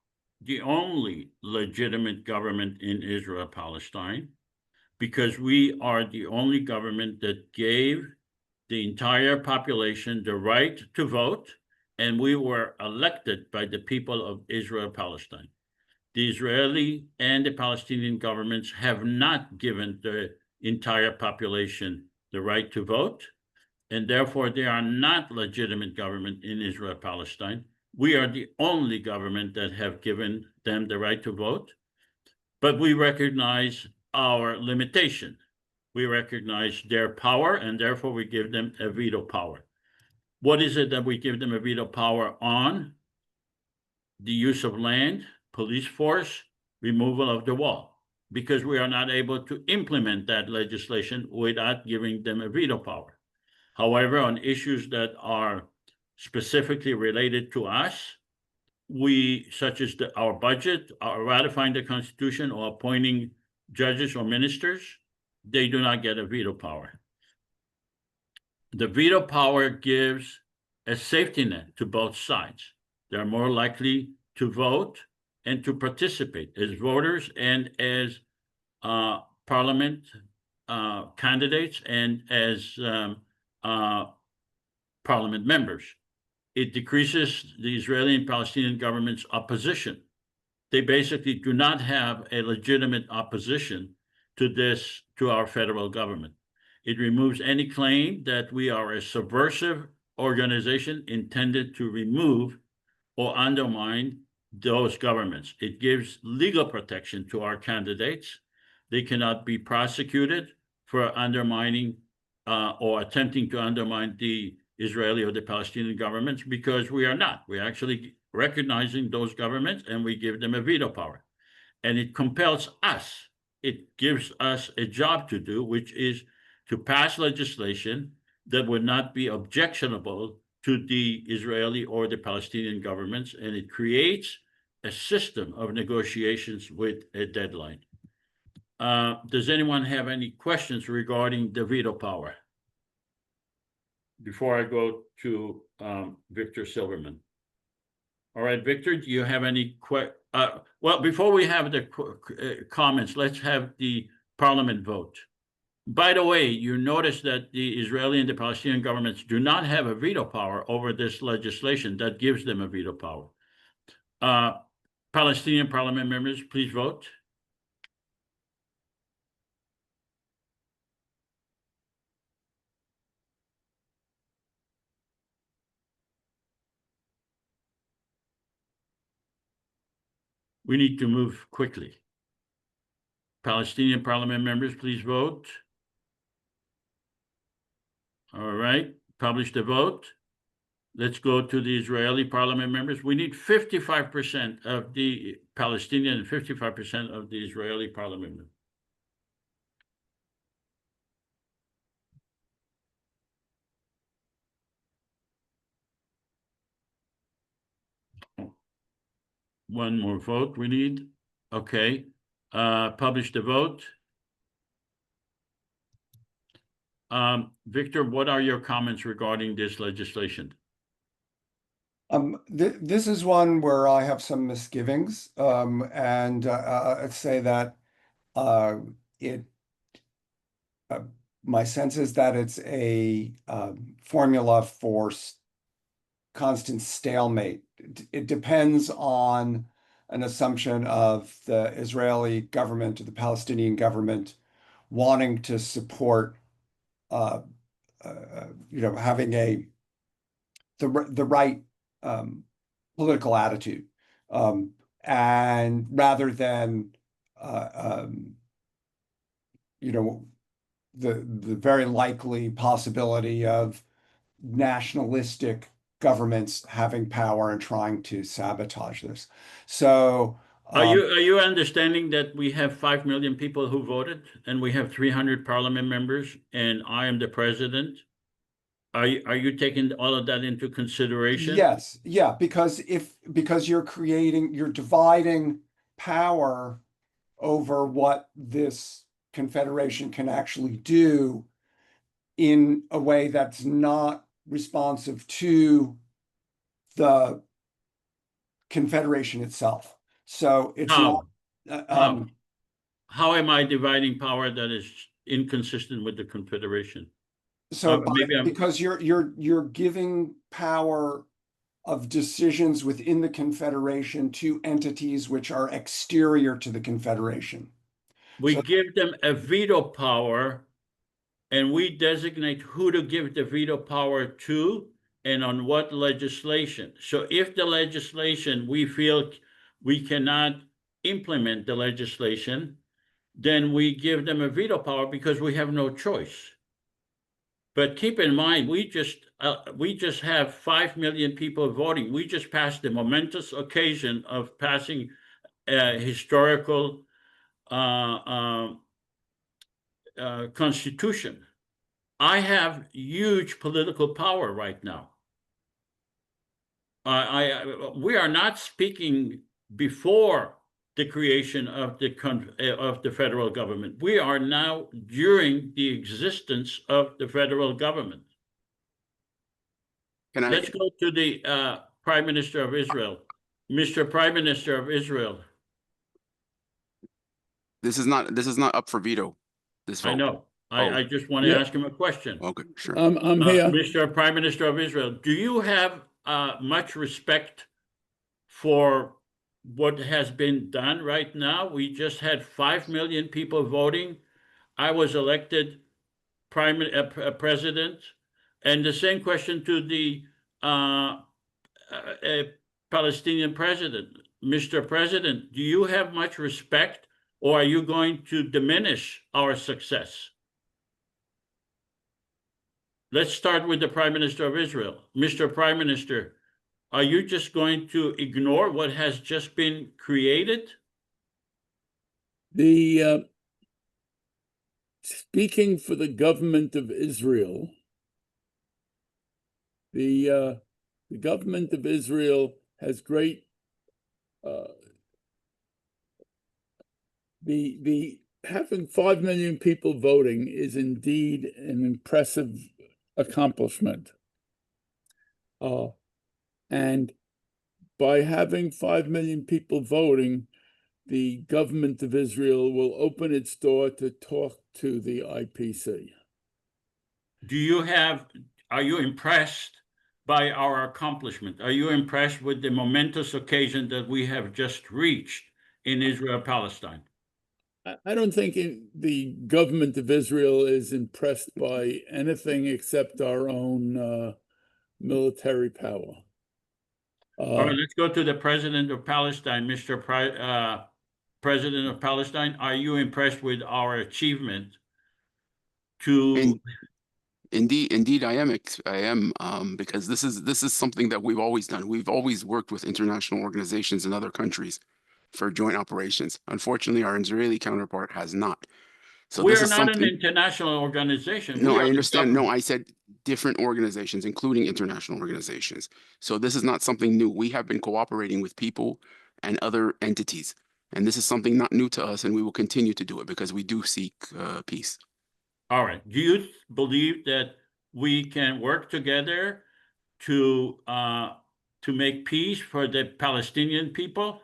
the only legitimate government in Israel-Palestine because we are the only government that gave the entire population the right to vote, and we were elected by the people of Israel-Palestine. The Israeli and the Palestinian governments have not given the entire population the right to vote, and therefore they are not legitimate government in Israel-Palestine. We are the only government that have given them the right to vote, but we recognize our limitation. We recognize their power, and therefore we give them a veto power. What is it that we give them a veto power on? The use of land, police force, removal of the wall, because we are not able to implement that legislation without giving them a veto power. However, on issues that are specifically related to us, such as our budget, our ratifying the Constitution, or appointing judges or ministers, they do not get a veto power. The veto power gives a safety net to both sides. They're more likely to vote and to participate as voters and as parliament candidates and as parliament members. It decreases the Israeli and Palestinian government's opposition. They basically do not have a legitimate opposition to our federal government. It removes any claim that we are a subversive organization intended to remove or undermine those governments. It gives legal protection to our candidates. They cannot be prosecuted for undermining or attempting to undermine the Israeli or the Palestinian governments, because we are not. We're actually recognizing those governments, and we give them a veto power. And it compels us. It gives us a job to do, which is to pass legislation that would not be objectionable to the Israeli or the Palestinian governments, and it creates a system of negotiations with a deadline. Does anyone have any questions regarding the veto power? Before I go to Victor Silverman. All right, Victor, do you have any well, before we have the comments, let's have the parliament vote. By the way, you notice that the Israeli and the Palestinian governments do not have a veto power over this legislation that gives them a veto power. Palestinian parliament members, please vote. We need to move quickly. Palestinian parliament members, please vote. All right, publish the vote. Let's go to the Israeli parliament members. We need 55% of the Palestinian and 55% of the Israeli parliament members. One more vote we need. Okay. Publish the vote. Victor, what are your comments regarding this legislation? This is one where I have some misgivings, and I'd say that my sense is that it's a formula for constant stalemate. It depends on an assumption of the Israeli government or the Palestinian government wanting to support, having the right political attitude, and rather than the very likely possibility of nationalistic governments having power and trying to sabotage this. So are you understanding that we have 5 million people who voted, and we have 300 parliament members, and I am the president? Are you taking all of that into consideration? Yes, yeah, because you're dividing power over what this confederation can actually do in a way that's not responsive to the confederation itself. So it's How? not. How am I dividing power that is inconsistent with the confederation? So maybe because you're giving power of decisions within the confederation to entities which are exterior to the confederation. We give them a veto power, and we designate who to give the veto power to, and on what legislation. So if the legislation, we feel we cannot implement the legislation, then we give them a veto power because we have no choice. But keep in mind, we just have 5 million people voting. We just passed the momentous occasion of passing a historical constitution. I have huge political power right now. We are not speaking before the creation of the federal government. We are now during the existence of the federal government. Let's go to the Prime Minister of Israel. Mr. Prime Minister of Israel. This is not up for veto. This vote. I know. I just want to ask him a question. Okay, sure. I'm here. Mr. Prime Minister of Israel, do you have much respect for what has been done right now? We just had 5 million people voting. I was elected president, and the same question to the Palestinian president. Mr. President, do you have much respect, or are you going to diminish our success? Let's start with the Prime Minister of Israel. Mr. Prime Minister, are you just going to ignore what has just been created? Speaking for the government of Israel, the government of Israel has great having 5 million people voting is indeed an impressive accomplishment. And by having 5 million people voting, the government of Israel will open its door to talk to the IPC. Are you impressed by our accomplishment? Are you impressed with the momentous occasion that we have just reached in Israel-Palestine? I don't think the government of Israel is impressed by anything except our own military power. All right, let's go to the president of Palestine, Mr. President of Palestine. Are you impressed with our achievement to? Indeed, I am, because this is something that we've always done. We've always worked with international organizations in other countries for joint operations. Unfortunately, our Israeli counterpart has not. So We this are is not something. an international organization. No, We I are understand. No, I said different organizations, including international organizations. So this is not something new. We have been cooperating with people and other entities, and this is something not new to us, and we will continue to do it because we do seek peace. All right. Do you believe that we can work together to make peace for the Palestinian people?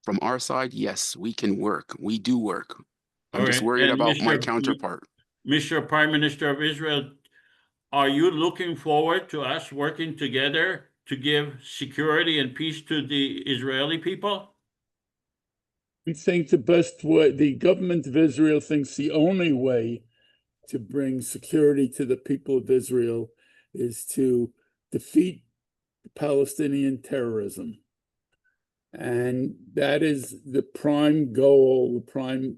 From our side, yes, we can work. We do work. I'm All just right. worried And about my counterpart. Mr. Prime Minister of Israel, are you looking forward to us working together to give security and peace to the Israeli people? We think the best way, the government of Israel thinks the only way to bring security to the people of Israel is to defeat Palestinian terrorism. And that is the prime goal, the prime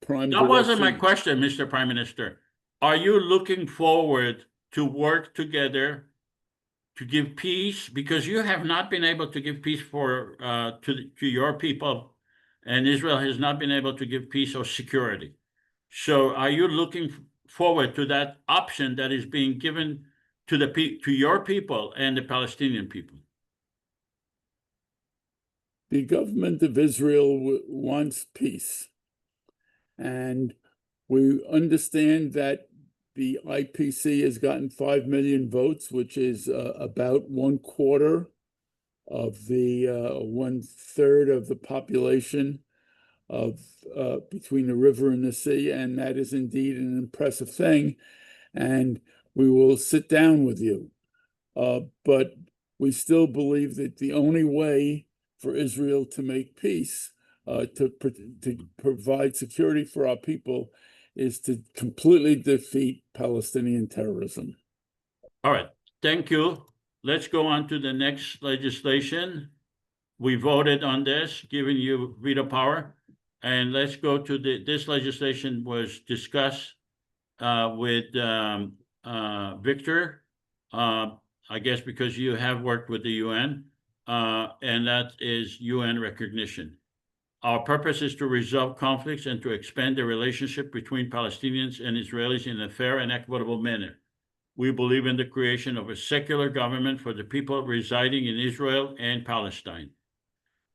That wasn't my direction. question, Mr. Prime Minister. Are you looking forward to work together to give peace? Because you have not been able to give peace to your people, and Israel has not been able to give peace or security. So are you looking forward to that option that is being given to your people and the Palestinian people? The government of Israel wants peace. And we understand that the IPC has gotten 5 million votes, which is about 1/4 of the 1/3 of the population of between the river and the sea, and that is indeed an impressive thing. And we will sit down with you, but we still believe that the only way for Israel to make peace, to provide security for our people, is to completely defeat Palestinian terrorism. All right. Thank you. Let's go on to the next legislation. We voted on this, giving you veto power. And let's go to this legislation was discussed with Victor, I guess because you have worked with the UN, and that is UN recognition. Our purpose is to resolve conflicts and to expand the relationship between Palestinians and Israelis in a fair and equitable manner. We believe in the creation of a secular government for the people residing in Israel and Palestine.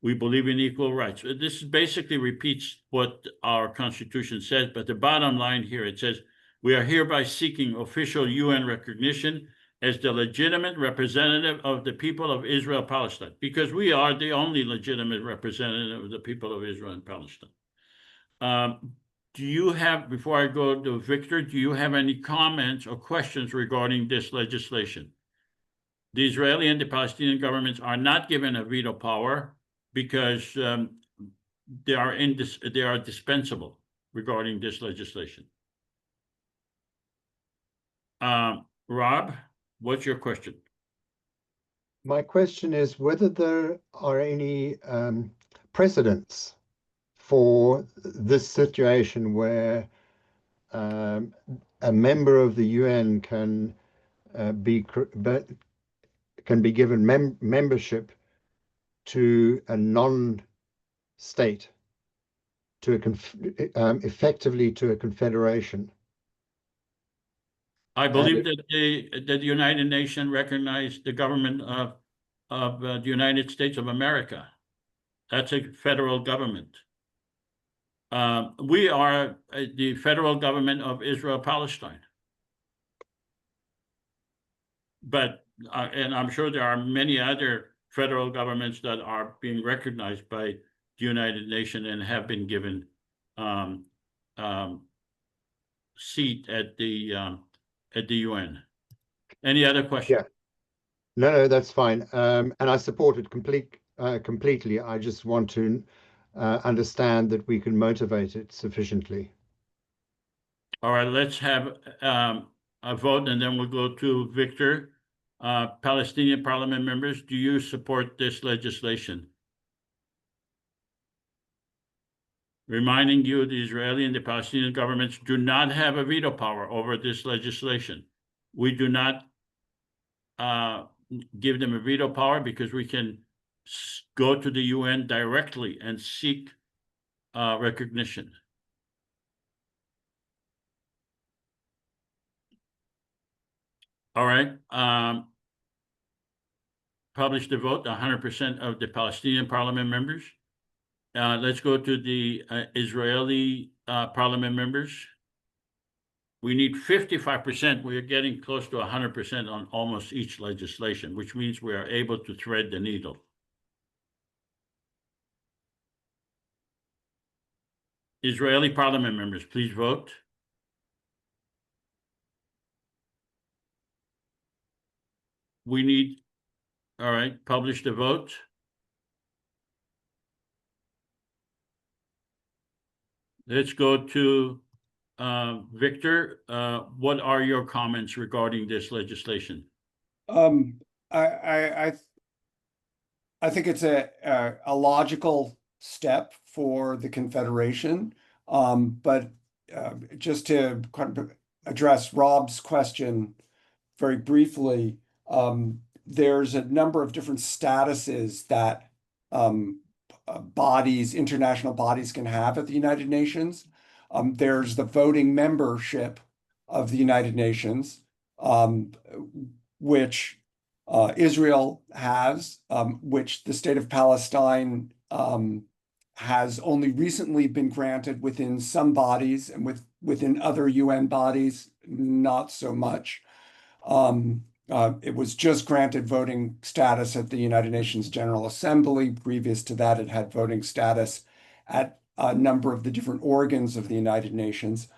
We believe in equal rights. This basically repeats what our Constitution says, but the bottom line here, it says, we are hereby seeking official UN recognition as the legitimate representative of the people of Israel, Palestine, because we are the only legitimate representative of the people of Israel and Palestine. Do you have, before I go to Victor, do you have any comments or questions regarding this legislation? The Israeli and the Palestinian governments are not given a veto power because they are dispensable regarding this legislation. Rob, what's your question? My question is whether there are any precedents for this situation where a member of the UN can be given membership to a non-state, to effectively to a confederation. I believe that the United Nations recognized the government of the United States of America. That's a federal government. We are the federal government of Israel-Palestine. But, and I'm sure there are many other federal governments that are being recognized by the United Nations and have been given seat at the UN. Any other questions? Yeah. No, that's fine. And I support it completely. I just want to understand that we can motivate it sufficiently. All right, let's have a vote and then we'll go to Victor. Palestinian parliament members, do you support this legislation? Reminding you, the Israeli and the Palestinian governments do not have a veto power over this legislation. We do not give them a veto power because we can go to the UN directly and seek recognition. All right. Publish the vote, 100% of the Palestinian parliament members. Let's go to the Israeli parliament members. We need 55%. We are getting close to 100% on almost each legislation, which means we are able to thread the needle. Israeli parliament members, please vote. We need, all right, publish the vote. Let's go to Victor. What are your comments regarding this legislation? I think it's a logical step for the Confederation, but just to kind of address Rob's question very briefly, there's a number of different statuses that international bodies can have at the United Nations. There's the voting membership of the United Nations, which Israel has, which the state of Palestine has only recently been granted within some bodies, and within other UN bodies, not so much. It was just granted voting status at the United Nations General Assembly. Previous to that, it had voting status at a number of the different organs of the United Nations.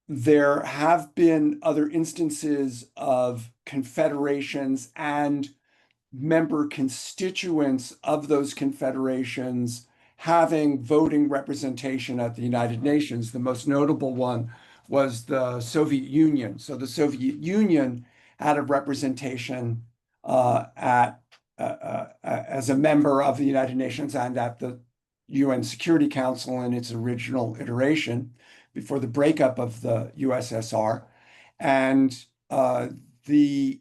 There have been other instances of confederations and member constituents of those confederations having voting representation at the United Nations. The most notable one was the Soviet Union. So the Soviet Union had a representation as a member of the United Nations and at the UN Security Council in its original iteration before the breakup of the USSR. And at the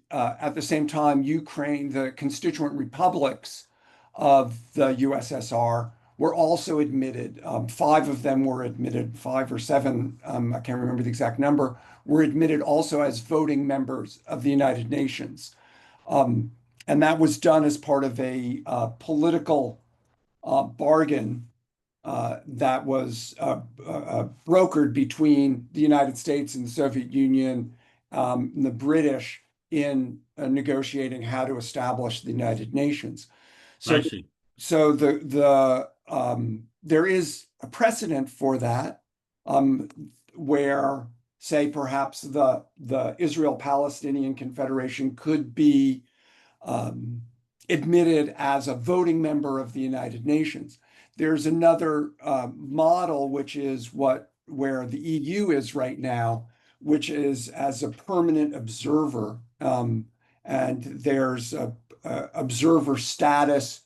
same time, Ukraine, the constituent republics of the USSR, were also admitted. 5 of them were admitted, 5 or 7, I can't remember the exact number, were admitted also as voting members of the United Nations. And that was done as part of a political bargain that was brokered between the United States and the Soviet Union and the British in negotiating how to establish the United Nations. I see. So there is a precedent for that, where, say, perhaps the Israel-Palestinian Confederation could be admitted as a voting member of the United Nations. There's another model, which is where the EU is right now, which is as a permanent observer, and there's a observer status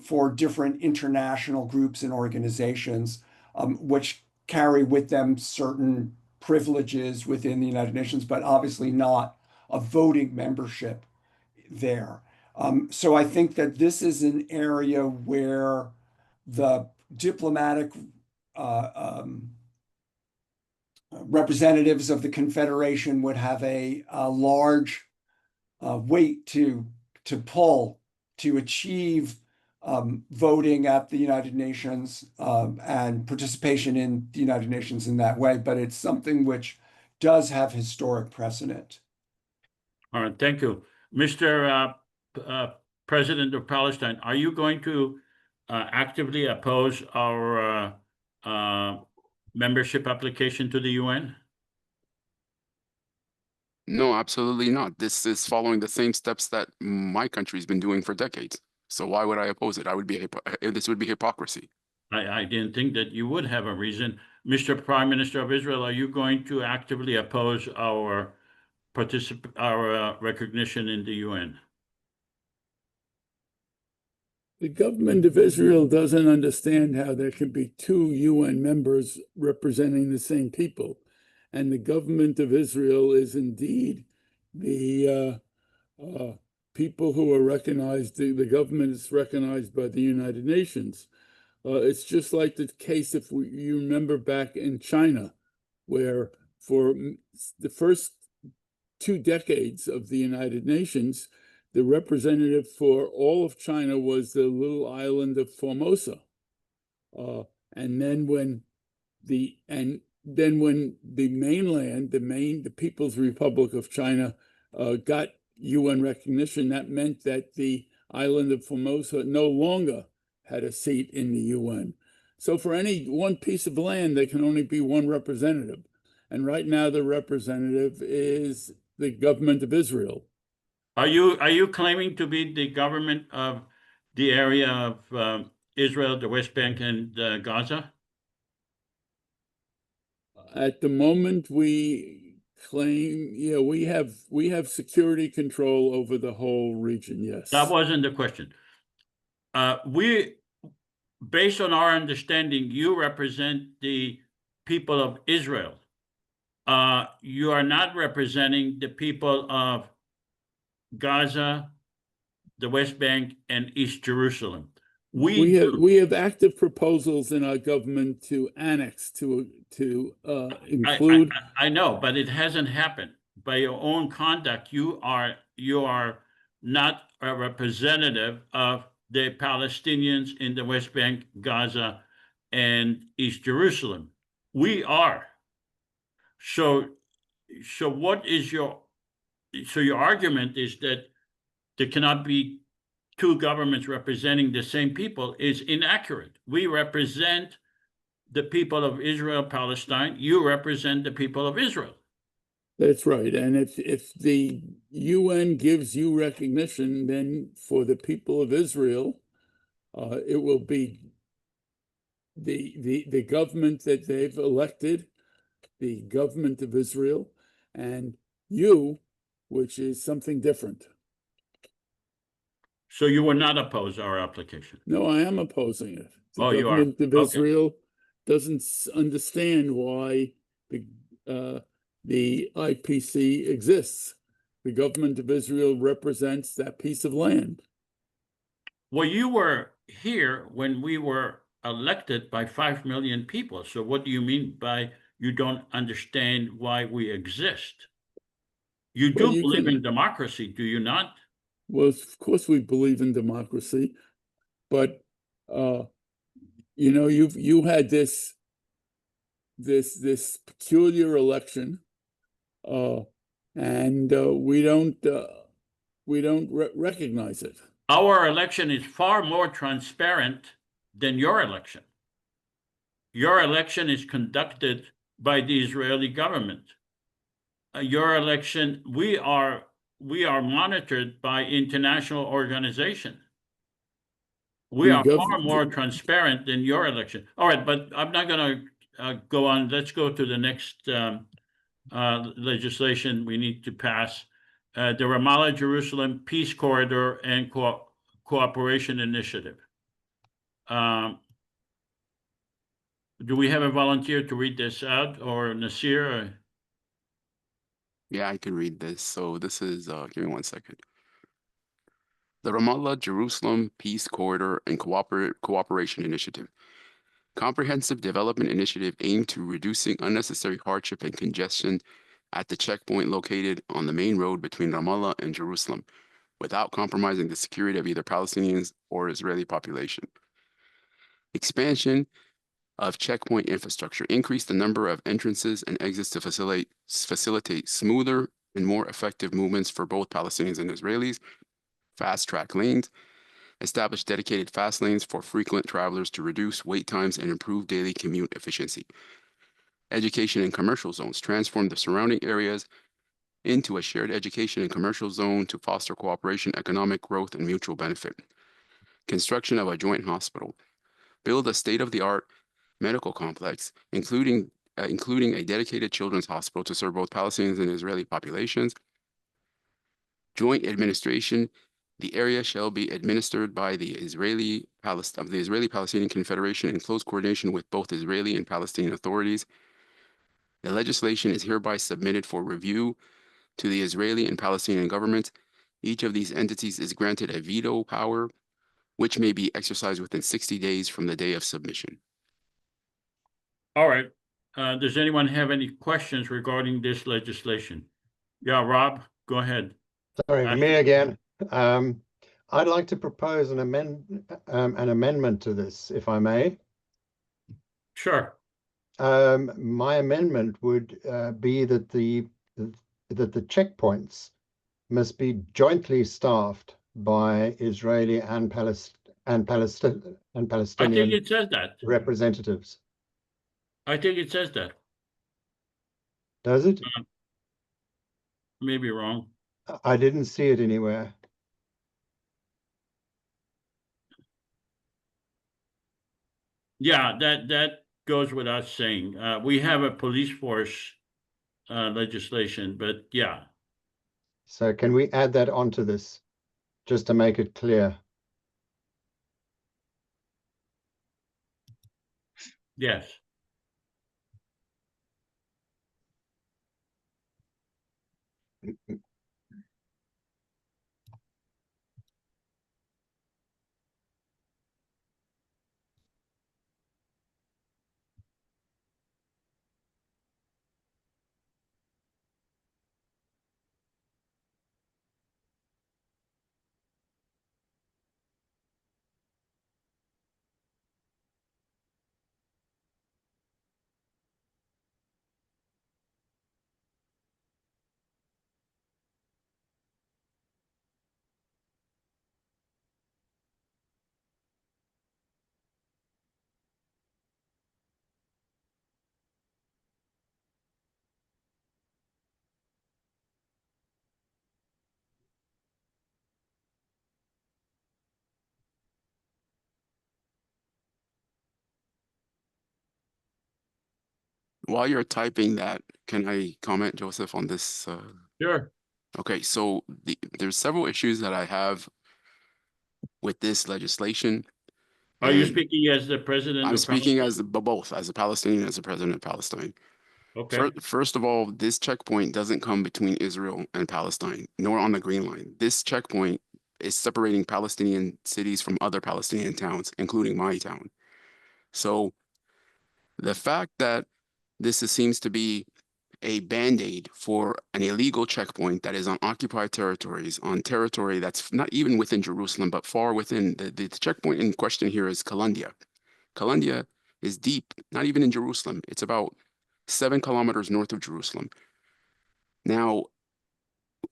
for different international groups and organizations, which carry with them certain privileges within the United Nations, but obviously not a voting membership there. So I think that this is an area where the diplomatic representatives of the Confederation would have a large weight to pull to achieve voting at the United Nations and participation in the United Nations in that way. But it's something which does have historic precedent. All right, thank you. Mr. President of Palestine, are you going to actively oppose our membership application to the UN? No, absolutely not. This is following the same steps that my country's been doing for decades. So why would I oppose it? This would be hypocrisy. I didn't think that you would have a reason. Mr. Prime Minister of Israel, are you going to actively oppose our recognition in the UN? The government of Israel doesn't understand how there can be 2 UN members representing the same people. And the government of Israel is indeed the people who are recognized, the government is recognized by the United Nations. It's just like the case, if you remember back in China, where for the first 2 decades of the United Nations, the representative for all of China was the little island of Formosa. And then when the mainland, the People's Republic of China, got UN recognition, that meant that the island of Formosa no longer had a seat in the UN. So for any one piece of land, there can only be one representative. And right now the representative is the government of Israel. Are you claiming to be the government of the area of Israel, the West Bank, and Gaza? At the moment, we claim, we have security control over the whole region. Yes. That wasn't the question. Based on our understanding, you represent the people of Israel. You are not representing the people of Gaza, the West Bank, and East Jerusalem. We have active proposals in our government to annex, to include. I know, but it hasn't happened. By your own conduct, you are not a representative of the Palestinians in the West Bank, Gaza, and East Jerusalem. We are. So what is your argument is that there cannot be 2 governments representing the same people is inaccurate. We represent the people of Israel, Palestine. You represent the people of Israel. That's right. And if the UN gives you recognition, then for the people of Israel, it will be the government that they've elected, the government of Israel, and you which is something different. So you will not oppose our application? No, I am opposing it. The Oh, you are? government of Okay. Israel doesn't understand why the IPC exists. The government of Israel represents that piece of land. Well, you were here when we were elected by 5 million people. So what do you mean by you don't understand why we exist? You Well, do you believe can- in democracy, do you not? Well, of course we believe in democracy, but you know, you had this peculiar election, and we don't recognize it. Our election is far more transparent than your election. Your election is conducted by the Israeli government. Your election, we are monitored by international organization. We The are gov- far more transparent than your election. All right, but I'm not going to go on. Let's go to the next legislation we need to pass. The Ramallah-Jerusalem Peace Corridor and Cooperation Initiative. Do we have a volunteer to read this out, or Nasir? Or... Yeah, I can read this. So this is, give me 1 second. The Ramallah-Jerusalem Peace Corridor and Cooperation Initiative. Comprehensive development initiative aimed to reducing unnecessary hardship and congestion at the checkpoint located on the main road between Ramallah and Jerusalem, without compromising the security of either Palestinians or Israeli population. Expansion of checkpoint infrastructure. Increase the number of entrances and exits to facilitate smoother and more effective movements for both Palestinians and Israelis. Fast-track lanes. Establish dedicated fast lanes for frequent travelers to reduce wait times and improve daily commute efficiency. Education and commercial zones. Transform the surrounding areas into a shared education and commercial zone to foster cooperation, economic growth, and mutual benefit. Construction of a joint hospital. Build a state-of-the-art medical complex, including a dedicated children's hospital to serve both Palestinians and Israeli populations. Joint administration. The area shall be administered by the Israeli-Palestinian Confederation in close coordination with both Israeli and Palestinian authorities. The legislation is hereby submitted for review to the Israeli and Palestinian governments. Each of these entities is granted a veto power, which may be exercised within 60 days from the day of submission. All right. Does anyone have any questions regarding this legislation? Yeah, Rob, go ahead. Sorry, me again. I'd like to propose an amendment to this, if I may. Sure. My amendment would be that the checkpoints must be jointly staffed by Israeli and Palestinian I think it says that. representatives. I think it says that. Does it? Maybe wrong. I didn't see it anywhere. Yeah, that goes without saying. We have a police force legislation, but yeah. So can we add that onto this, just to make it clear? Yes. While you're typing that, can I comment, Joseph, on this? Sure. Okay, so there's several issues that I have with this legislation. Are you And speaking as the president I'm of speaking Palestine? as both, as a Palestinian, as a president of Palestine. Okay. First of all, this checkpoint doesn't come between Israel and Palestine, nor on the Green Line. This checkpoint is separating Palestinian cities from other Palestinian towns, including my town. So the fact that seems to be a band-aid for an illegal checkpoint that is on occupied territories, on territory that's not even within Jerusalem, but far within the checkpoint in question here is Kalandia. Kalandia is deep, not even in Jerusalem. It's about 7 kilometers north of Jerusalem. Now,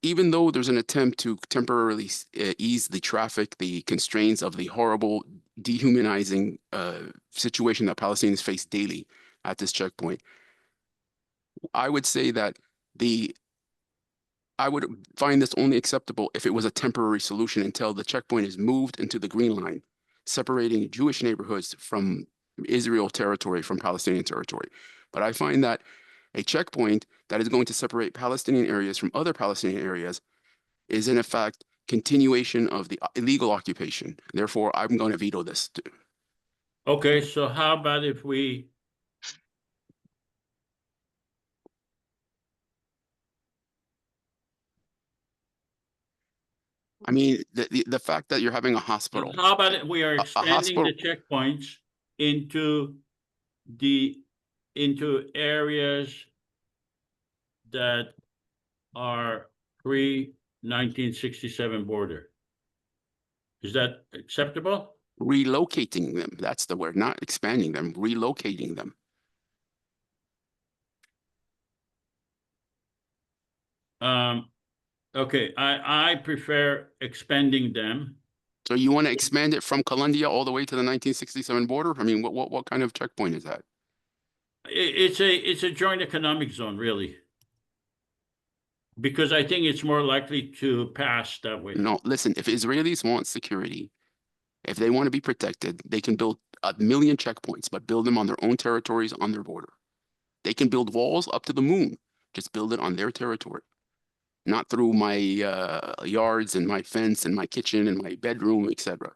even though there's an attempt to temporarily ease the traffic, the constraints of the horrible, dehumanizing situation that Palestinians face daily at this checkpoint, I would say that I would find this only acceptable if it was a temporary solution until the checkpoint is moved into the Green Line, separating Jewish neighborhoods from Israel territory from Palestinian territory. But I find that a checkpoint that is going to separate Palestinian areas from other Palestinian areas is in effect continuation of the illegal occupation. Therefore, I'm going to veto this. Okay, so how about if we I mean, the fact that you're having a hospital, how about if we are a expanding hospital, the checkpoints into areas that are pre-1967 border? Is that acceptable? relocating them. That's the word, not expanding them, relocating them. Okay, I prefer expanding them. So you want to expand it from Kalandia all the way to the 1967 border? I mean, what kind of checkpoint is that? It's a joint economic zone, really, because I think it's more likely to pass that way. No, listen, if Israelis want security, if they want to be protected, they can build 1,000,000 checkpoints, but build them on their own territories, on their border. They can build walls up to the moon. Just build it on their territory, not through my yards and my fence and my kitchen and my bedroom, etc.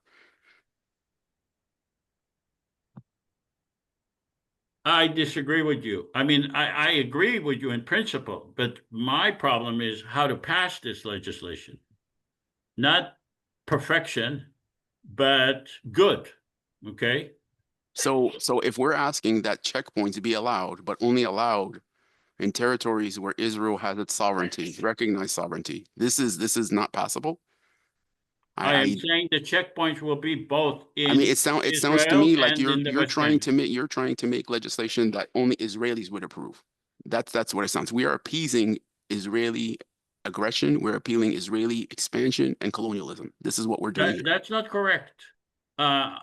I disagree with you. I mean, I agree with you in principle, but my problem is how to pass this legislation. Not perfection, but good. Okay. So if we're asking that checkpoints be allowed, but only allowed in territories where Israel has its sovereignty, recognized sovereignty, this is not passable. I am saying the checkpoints will be both I mean, in it sounds to Israel me like and in the you're West Bank. you're trying to make legislation that only Israelis would approve. That's what it sounds. We are appeasing Israeli aggression. We're appealing Israeli expansion and colonialism. This is what we're doing here. That's not correct. The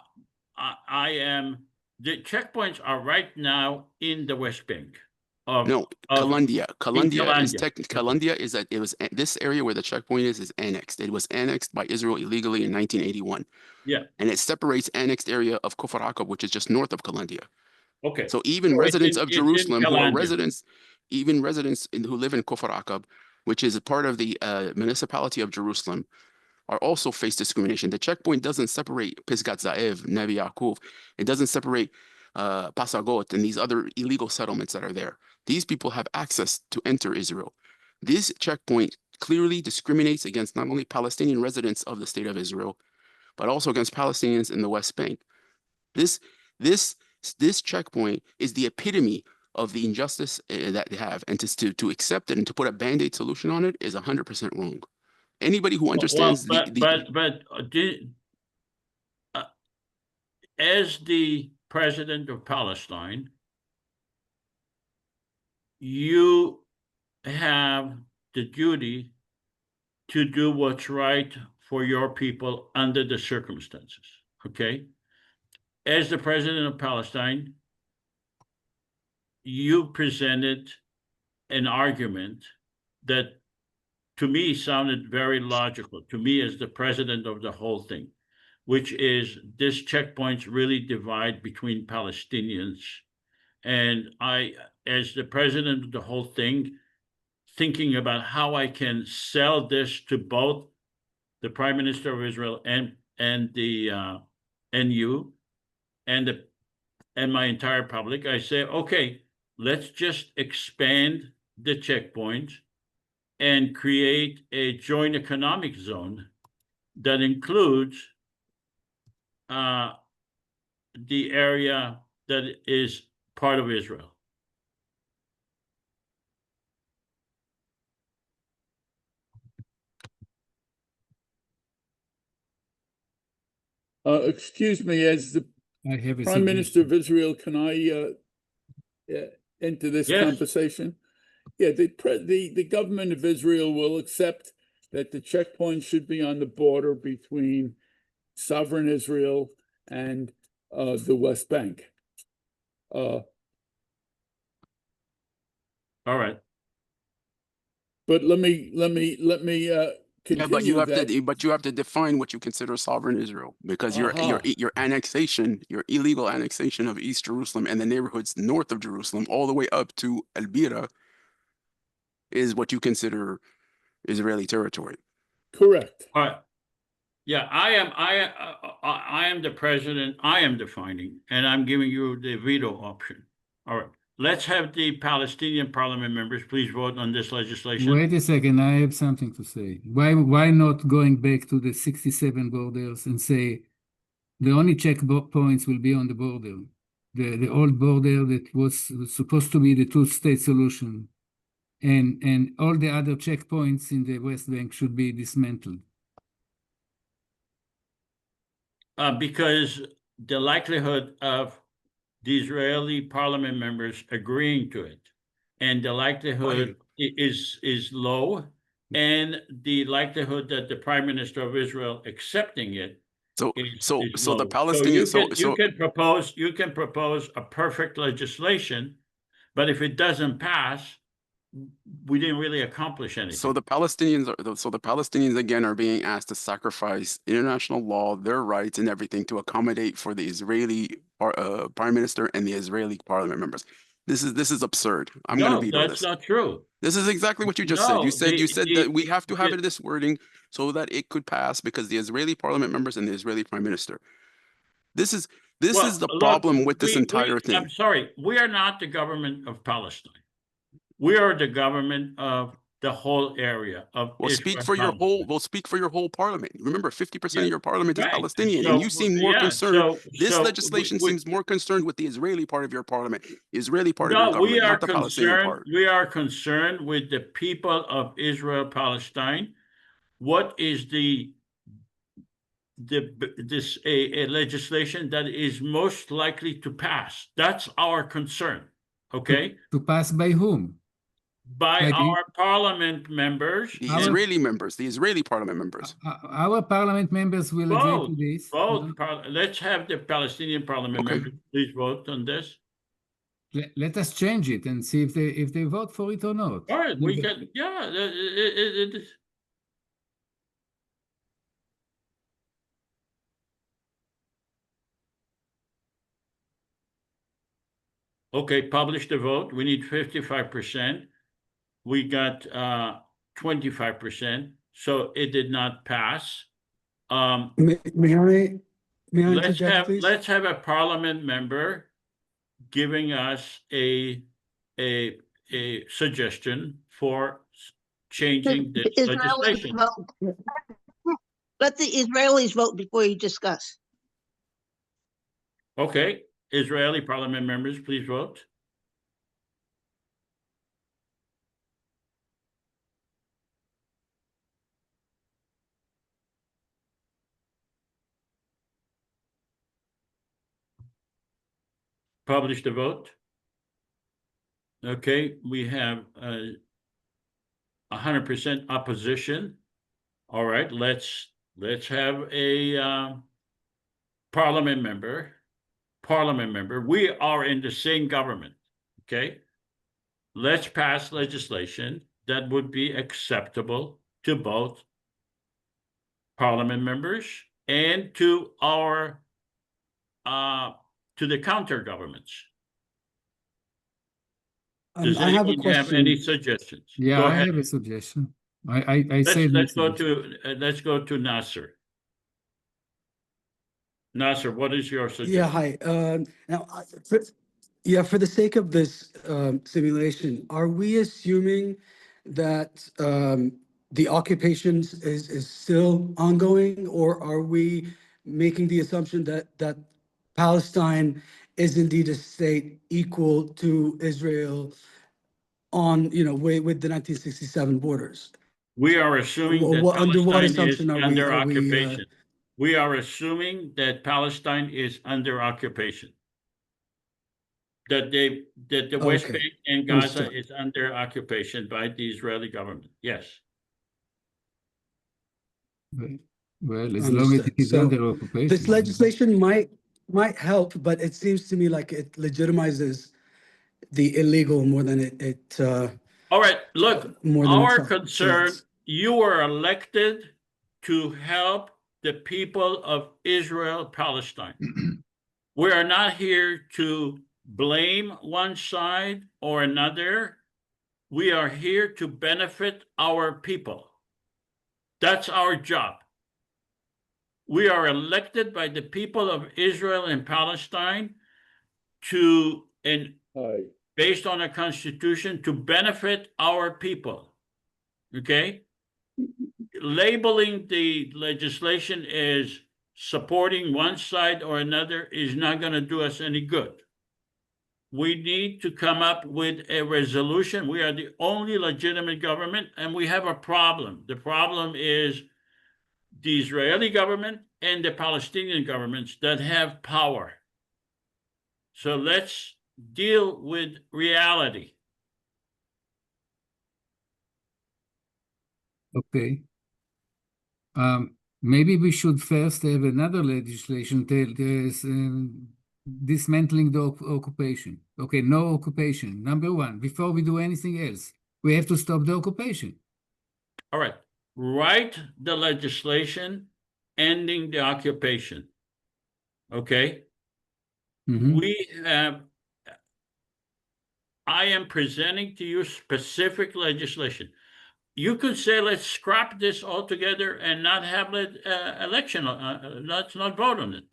checkpoints are right now in the West Bank. No, Kalandia. Kalandia is that it was this area where the checkpoint is annexed. It was annexed by Israel illegally in 1981. Yeah. And it separates annexed area of Kfar Aqab, which is just north of Kalandia. Okay. So even So residents of Jerusalem who are Kalandia. even residents who live in Kfar Aqab, which is a part of the municipality of Jerusalem, are also face discrimination. The checkpoint doesn't separate Pisgat Zaev, Nevi Yaakov. It doesn't separate Pasagot and these other illegal settlements that are there. These people have access to enter Israel. This checkpoint clearly discriminates against not only Palestinian residents of the state of Israel, but also against Palestinians in the West Bank. This checkpoint is the epitome of the injustice that they have, and to accept it and to put a band-aid solution on it is 100% wrong. Anybody who understands as the president of Palestine, you have the duty to do what's right for your people under the circumstances, okay? As the president of Palestine, you presented an argument that to me sounded very logical, to me as the president of the whole thing, which is this checkpoints really divide between Palestinians. And I, as the president of the whole thing, thinking about how I can sell this to both the Prime Minister of Israel and the and you and my entire public. I say, okay, let's just expand the checkpoint and create a joint economic zone that includes the area that is part of Israel. Excuse me, as the I have a Prime Minister of suggestion. Israel, can I enter this Yes. conversation? Yeah, the government of Israel will accept that the checkpoint should be on the border between sovereign Israel and the West Bank. All right. But let me Yeah, but continue that. but you have to define what you consider sovereign Israel, because Aha. your annexation, your illegal annexation of East Jerusalem and the neighborhoods north of Jerusalem, all the way up to El Bira, is what you consider Israeli territory. Correct. All right. Yeah, I am the president. I am defining, and I'm giving you the veto option. All right. Let's have the Palestinian parliament members please vote on this legislation. Wait a second, I have something to say. Why not going back to the 67 borders and say the only checkpoints will be on the border, the old border that was supposed to be the two-state solution, and all the other checkpoints in the West Bank should be dismantled. Because the likelihood of the Israeli parliament members agreeing to it, and the likelihood is low, and the likelihood that the Prime Minister of Israel accepting it So is so the low. Palestinians You can propose a perfect legislation, but if it doesn't pass, we didn't really accomplish anything. So the Palestinians again are being asked to sacrifice international law, their rights, and everything to accommodate for the Israeli Prime Minister and the Israeli parliament members. This is absurd. I'm going to veto that's this. not true. This is exactly what you just said. You said that we have to have the- this wording so that it could pass because the Israeli parliament members and the Israeli Prime Minister. This is Well, the look, problem with this entire thing. I'm sorry, we are not the government of Palestine. We are the government of the whole area of Well, Israel. speak for your whole parliament. Remember, 50% of your parliament is Right. Palestinian, So, and you seem more yeah, concerned. This so legislation seems more concerned with the Israeli part of your parliament, Israeli part of your no, we government, are not the Palestinian concerned. part. We are concerned with the people of Israel, Palestine. What is a legislation that is most likely to pass? That's our concern. Okay, To pass by whom? by By the- our parliament members. The Our- Israeli members, the Israeli parliament members. Our parliament members will agree to this. Let's have the Palestinian parliament Okay. members please vote on this. Let us change it and see if they vote for it or not. All right, we can, yeah. Okay, publish the vote. We need 55%. We got 25%, so it did not pass. May I interject, please? Let's have a parliament member giving us a suggestion for changing this legislation. Let the Israelis vote before you discuss. Okay, Israeli parliament members, please vote. Publish the vote. Okay, we have 100% opposition. All right, let's have a parliament member. We are in the same government. Okay, let's pass legislation that would be acceptable to both parliament members and to our to the counter governments. Does I have a anyone have any question. suggestions? Yeah, Go I ahead. have a suggestion. I said Let's go to Nasser. Nasser, what is your suggestion? Yeah, hi. Now, for the sake of this simulation, are we assuming that the occupation is still ongoing, or are we making the assumption that Palestine is indeed a state equal to Israel on, with the 1967 borders? We are assuming that Under what Palestine is assumption under are we occupation. We are assuming that Palestine is under occupation. That the West Okay, Bank and Gaza understood. is under occupation by the Israeli government. Yes. Well, as long as it Understood. is So under occupation. this legislation might help, but it seems to me like it legitimizes the illegal more than it All right, look, more than our it's concern, says. you were elected to help the people of Israel, Palestine. We are not here to blame one side or another. We are here to benefit our people. That's our job. We are elected by the people of Israel and Palestine based on a constitution to benefit our people. Okay? Labeling the legislation as supporting one side or another is not going to do us any good. We need to come up with a resolution. We are the only legitimate government, and we have a problem. The problem is the Israeli government and the Palestinian governments that have power. So let's deal with reality. Okay. Maybe we should first have another legislation dismantling the occupation. Okay, no occupation. Number one, before we do anything else, we have to stop the occupation. All right. Write the legislation ending the occupation. Okay? Mm-hmm. I am presenting to you specific legislation. You could say, let's scrap this altogether and not have an election. Let's not vote on it.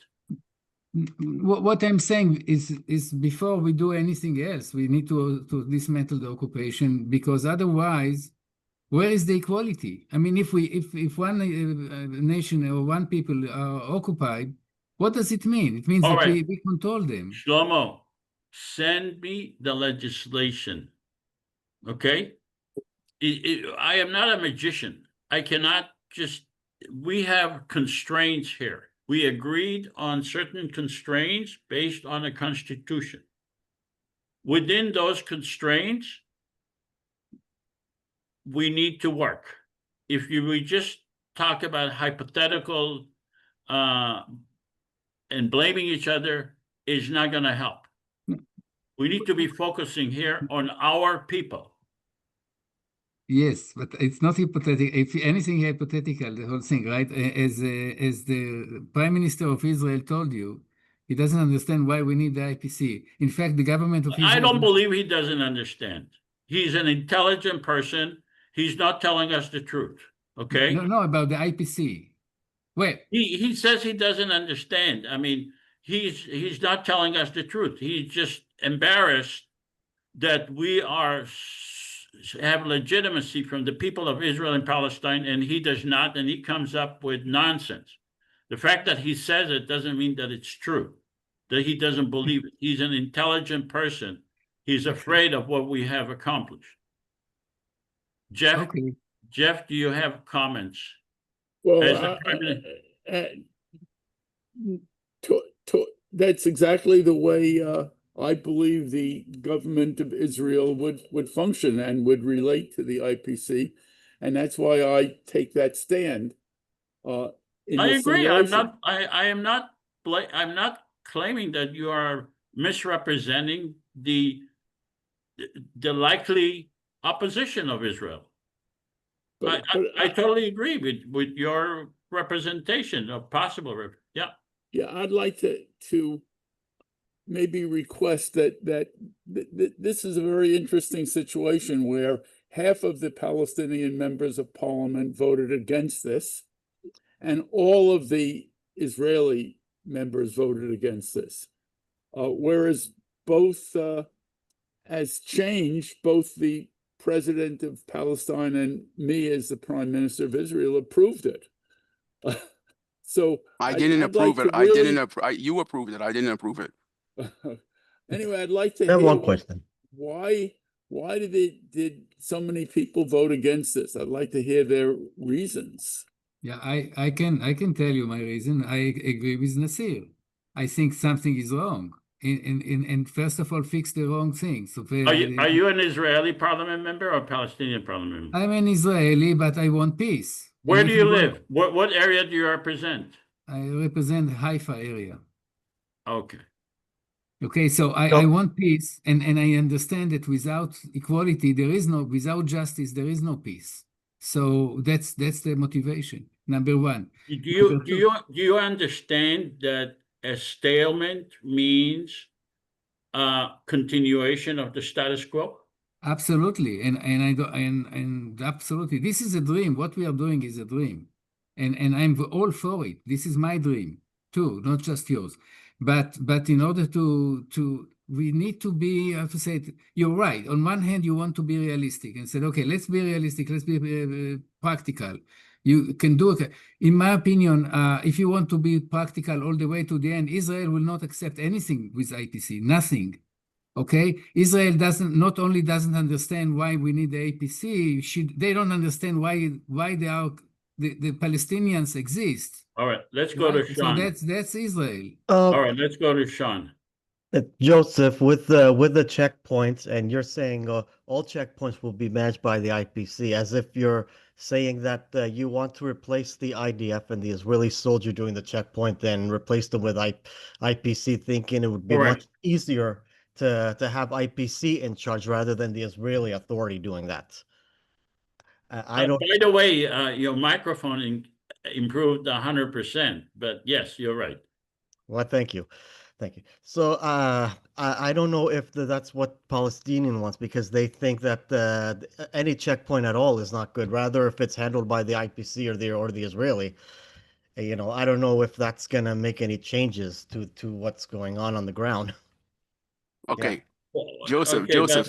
What I'm saying is before we do anything else, we need to dismantle the occupation, because otherwise, where is the equality? I mean, if one nation or one people are occupied, what does it mean? It means All that right. we control them. Shlomo, send me the legislation. Okay? I am not a magician. I cannot just, we have constraints here. We agreed on certain constraints based on a constitution. Within those constraints, we need to work. If we just talk about hypothetical and blaming each other, is not going to help. We need to be focusing here on our people. Yes, but it's not hypothetical. If anything hypothetical, the whole thing, right? As the Prime Minister of Israel told you, he doesn't understand why we need the IPC. In fact, the government of Israel... I don't believe he doesn't understand. He's an intelligent person. He's not telling us the truth, okay? No, about the IPC. Wait. He says he doesn't understand. I mean, he's not telling us the truth. He's just embarrassed that we have legitimacy from the people of Israel and Palestine, and he does not, and he comes up with nonsense. The fact that he says it doesn't mean that it's true, that he doesn't believe it. He's an intelligent person. He's afraid of what we have accomplished. Jeff, do you have comments? Well, that's exactly the way I believe the government of Israel would function and would relate to the IPC, and that's why I take that stand. I agree. I'm not claiming that you are misrepresenting the likely opposition of Israel. I totally agree with your representation of possible. Yeah. Yeah, I'd like to maybe request that this is a very interesting situation where half of the Palestinian members of parliament voted against this, and all of the Israeli members voted against this. Whereas both as change, both the president of Palestine and me as the prime minister of Israel approved it. So I didn't I'd like approve it. to I didn't really- approve. You approved it. I didn't approve it. Anyway, I'd like to I have hear one question. why did so many people vote against this? I'd like to hear their reasons. Yeah, I can tell you my reason. I agree with Nasir. I think something is wrong. And first of all, fix the wrong thing. So Are you an Israeli parliament member or Palestinian parliament member? I'm an Israeli, but I want peace. Where And do if you want- live? What area do you represent? I represent Haifa area. Okay. Okay, so I want peace, and I understand that without equality, without justice, there is no peace. So that's the motivation, number one. Number two, Do you understand that a stalemate means continuation of the status quo? absolutely, and absolutely, this is a dream. What we are doing is a dream, and I'm all for it. This is my dream too, not just yours. But in order to we need to be, I have to say it, you're right. On one hand, you want to be realistic and said, okay, let's be realistic, let's be practical. You can do it. In my opinion, if you want to be practical all the way to the end, Israel will not accept anything with IPC, nothing. Okay, Israel not only doesn't understand why we need the APC, they don't understand why the Palestinians exist. All right, let's go to Right? So Sean. that's Israel. All right, let's go to Sean. Joseph, with the checkpoints, and you're saying all checkpoints will be managed by the IPC, as if you're saying that you want to replace the IDF and the Israeli soldier doing the checkpoint, then replace them with IPC, thinking it would be Correct. much easier to have IPC in charge rather than the Israeli authority doing that. I don't. By the way, your microphone improved 100%, but yes, you're right. Well, thank you. Thank you. So I don't know if that's what Palestinian wants, because they think that any checkpoint at all is not good. Rather, if it's handled by the IPC or the Israeli, I don't know if that's gonna make any changes to what's going on the ground. Okay, Well, Joseph. okay, Joseph.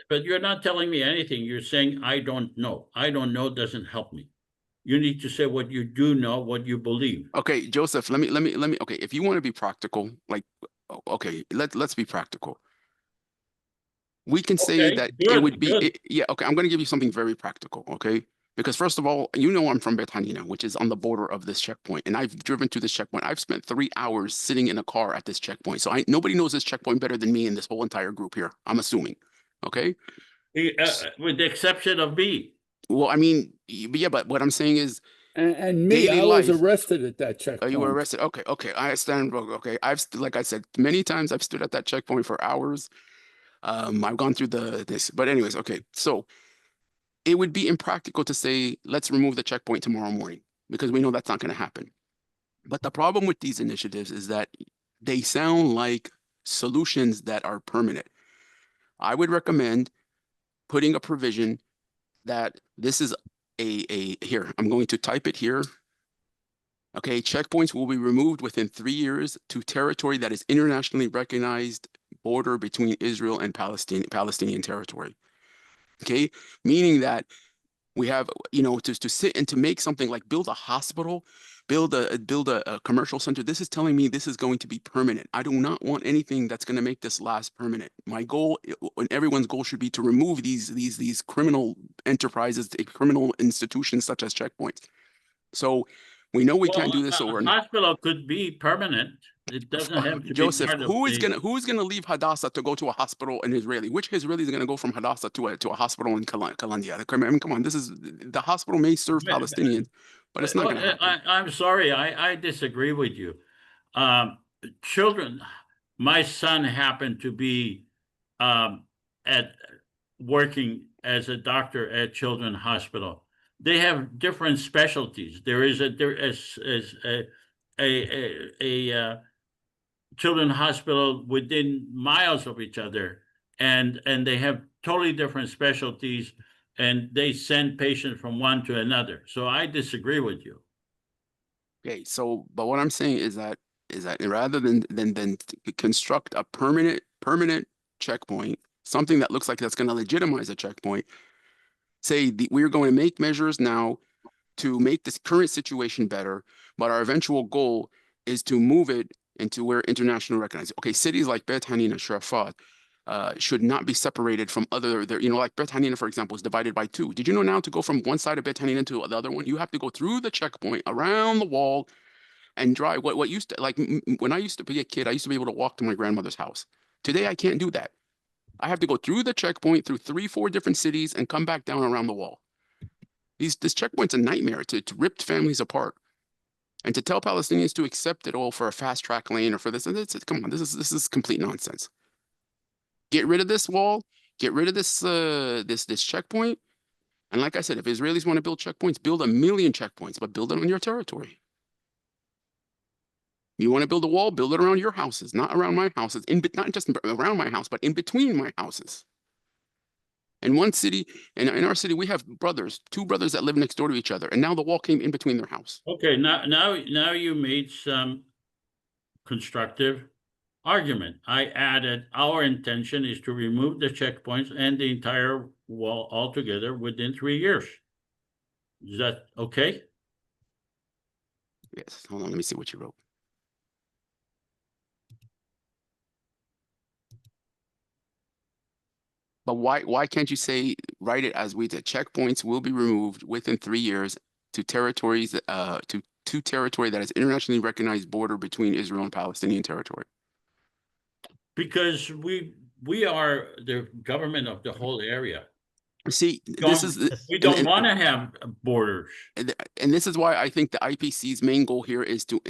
but you're not telling me anything. You're saying I don't know. I don't know doesn't help me. You need to say what you do know, what you believe. Okay, Joseph. Let me. Okay, if you want to be practical, like, okay, let's be practical. We can say Okay, that good, it would be, good. yeah. Okay, I'm going to give you something very practical. Okay, because first of all, I'm from Beit Hanina, which is on the border of this checkpoint, and I've driven to this checkpoint. I've spent 3 hours sitting in a car at this checkpoint, so nobody knows this checkpoint better than me in this whole entire group here. I'm assuming. Okay. With the exception of me. Well, I mean, yeah, but what I'm saying is, And me, daily I was life. arrested at that checkpoint. Oh, you were arrested. Okay, I stand. Okay, like I said, many times I've stood at that checkpoint for hours. I've gone through this, but anyways, okay. So it would be impractical to say, let's remove the checkpoint tomorrow morning, because we know that's not going to happen. But the problem with these initiatives is that they sound like solutions that are permanent. I would recommend putting a provision that this is here, I'm going to type it here. Okay, checkpoints will be removed within 3 years to territory that is internationally recognized border between Israel and Palestinian territory. Okay, meaning that we have, to sit and to make something like build a hospital, build a commercial center. This is telling me this is going to be permanent. I do not want anything that's going to make this last permanent. My goal, and everyone's goal, should be to remove these criminal enterprises, criminal institutions such as checkpoints. So we know we can't do this. So a hospital could be permanent. It doesn't have to Joseph, be part of who's gonna leave Hadassah to go to a hospital in Israeli? Which Israeli is gonna go from Hadassah to a hospital in Kalandia? I mean, come on, the hospital may serve Palestinians, but it's not gonna happen. I'm sorry, I disagree with you. Children, my son happened to be at working as a doctor at Children's Hospital. They have different specialties. There is children's hospital within miles of each other, and they have totally different specialties, and they send patients from one to another. So I disagree with you. Okay, so but what I'm saying is that rather than construct a permanent checkpoint, something that looks like that's going to legitimize a checkpoint, say we're going to make measures now to make this current situation better, but our eventual goal is to move it into where international recognized. Okay, cities like Beit Hanina, Sharafat, should not be separated from other, like Beit Hanina, for example, is divided by 2. Did you know now to go from one side of Beit Hanina to the other one, you have to go through the checkpoint, around the wall, and drive. What used to, like, when I used to be a kid, I used to be able to walk to my grandmother's house. Today, I can't do that. I have to go through the checkpoint, through 3-4 different cities, and come back down around the wall. This checkpoint's a nightmare. It's ripped families apart. And to tell Palestinians to accept it all for a fast track lane or for this, come on, this is complete nonsense. Get rid of this wall, get rid of this this checkpoint. And like I said, if Israelis want to build checkpoints, build 1 million checkpoints, but build it on your territory. You want to build a wall, build it around your houses, not around my houses, not just around my house, but in between my houses. In one city, in our city, we have 2 brothers that live next door to each other, and now the wall came in between their house. Okay, now you made some constructive argument. I added our intention is to remove the checkpoints and the entire wall altogether within 3 years. Is that okay? Yes. Hold on, let me see what you wrote. But why can't you write it as we did? Checkpoints will be removed within 3 years to territories to territory that is internationally recognized border between Israel and Palestinian territory. Because we are the government of the whole area. See, this is We don't want to have borders. And this is why I think the IPC's main goal here is to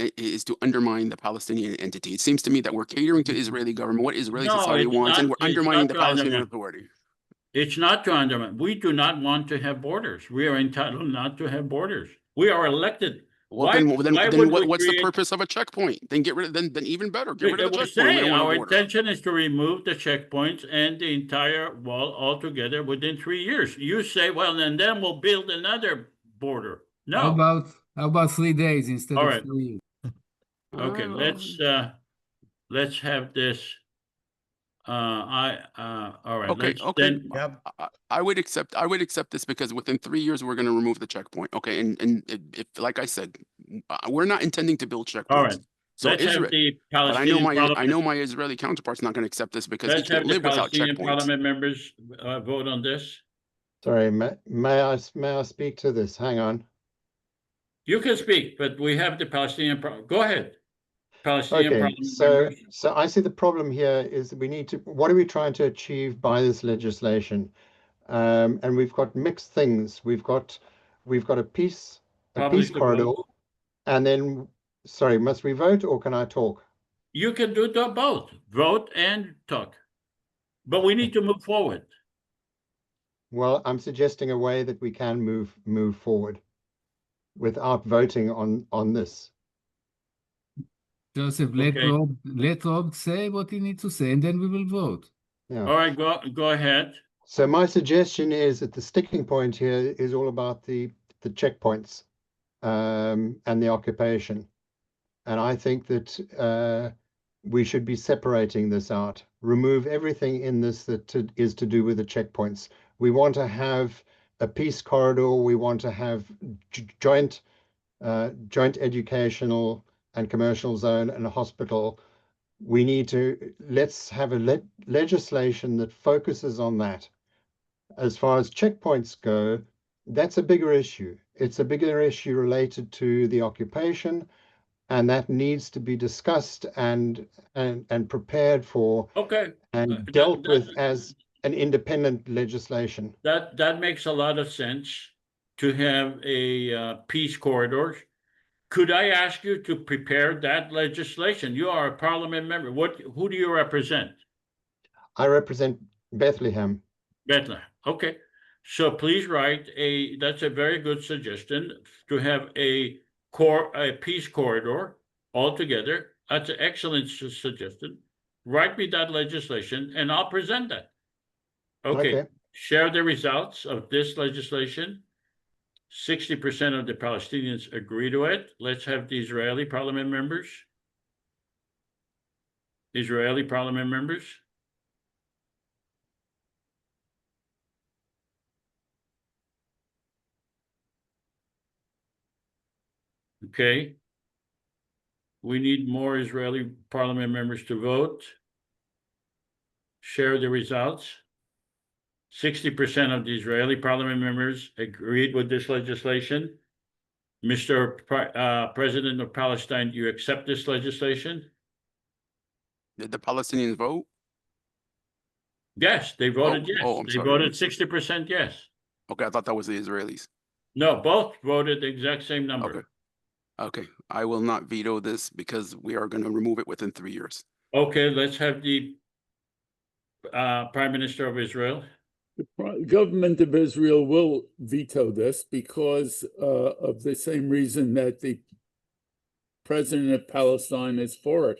undermine the Palestinian entity. It seems to me that we're catering to Israeli government, what Israeli society wants, and we're undermining the Palestinian Authority. It's not to undermine. We do not want to have borders. We are entitled not to have borders. We are elected. Well, then what's the purpose of a checkpoint? Then get rid of then even better. Get rid of the checkpoint. Our intention is to remove the checkpoints and the entire wall altogether within 3 years. You say, well, and then we'll build another border. No. How about 3 days instead All of right. 3 years? Okay, let's have this. All right. Okay. Then, I would accept this because within 3 years we're going to remove the checkpoint. Okay, and if like I said, we're not intending to build checkpoints. all right. So let's have the Palestinian I know my Israeli counterpart's not going to accept this because he can't live without checkpoints. Parliament members vote on this. Sorry, may I speak to this? Hang on. You can speak, but we have the Palestinian. Go ahead. Palestinian Okay, Parliament so members. I see the problem here is we need to. What are we trying to achieve by this legislation? And we've got mixed things. We've got a peace corridor, and then. Sorry, must we vote or can I talk? You can do both, vote and talk, but we need to move forward. Well, I'm suggesting a way that we can move forward without voting on this. Joseph, let Rob say what he needs to say, and then we will vote. Yeah. All right, go ahead. So my suggestion is that the sticking point here is all about the checkpoints and the occupation. And I think that we should be separating this out. Remove everything in this that is to do with the checkpoints. We want to have a peace corridor. We want to have joint educational and commercial zone and a hospital. We need to, let's have a legislation that focuses on that. As far as checkpoints go, that's a bigger issue. It's a bigger issue related to the occupation, and that needs to be discussed and prepared for, and dealt with as an independent legislation. That makes a lot of sense to have a peace corridor. Could I ask you to prepare that legislation? You are a parliament member. Who do you represent? I represent Bethlehem. Bethlehem. Okay. So please write that's a very good suggestion to have a peace corridor altogether That's an excellent suggestion. Write me that legislation and I'll present that. Okay, Okay. share the results of this legislation. 60% of the Palestinians agree to it. Let's have the Israeli parliament members. Israeli parliament members. Okay. We need more Israeli parliament members to vote. Share the results. 60% of the Israeli parliament members agreed with this legislation. Mr. President of Palestine, do you accept this legislation? Did the Palestinians vote? Yes, they voted yes. I'm They sorry. voted 60% yes. Okay, I thought that was the Israelis. No, both voted the exact same number. Okay. Okay, I will not veto this because we are going to remove it within 3 years. Okay, let's have the Prime Minister of Israel. The government of Israel will veto this because of the same reason that the president of Palestine is for it.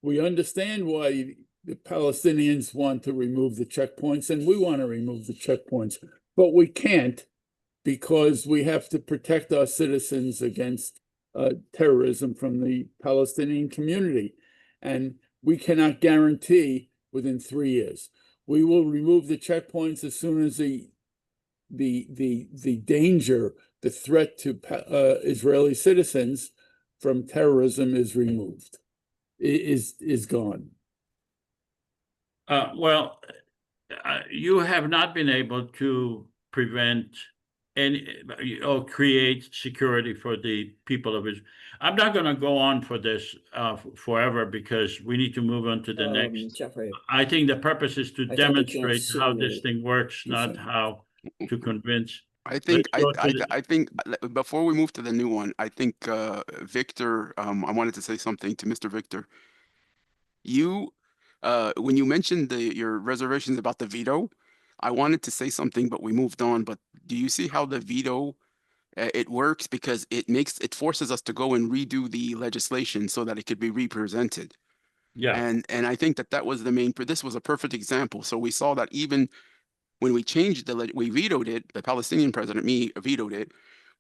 We understand why the Palestinians want to remove the checkpoints, and we want to remove the checkpoints, but we can't because we have to protect our citizens against terrorism from the Palestinian community. And we cannot guarantee within 3 years. We will remove the checkpoints as soon as the danger, the threat to Israeli citizens from terrorism is removed, is gone. Well, you have not been able to prevent or create security for the people of Israel. I'm not going to go on for this forever because we need to move on to the next. Jeffrey, I think the purpose is to I thought you can't demonstrate how this see thing works, you not said. how to convince. I think Let's go to the- I think before we move to the new one, I think Victor, I wanted to say something to Mr. Victor. You, when you mentioned your reservations about the veto, I wanted to say something, but we moved on. But do you see how the veto it works? Because it forces us to go and redo the legislation so that it could be represented. Yeah. And I think that was the main. This was a perfect example. So we saw that even when we changed we vetoed it. The Palestinian president, me, vetoed it.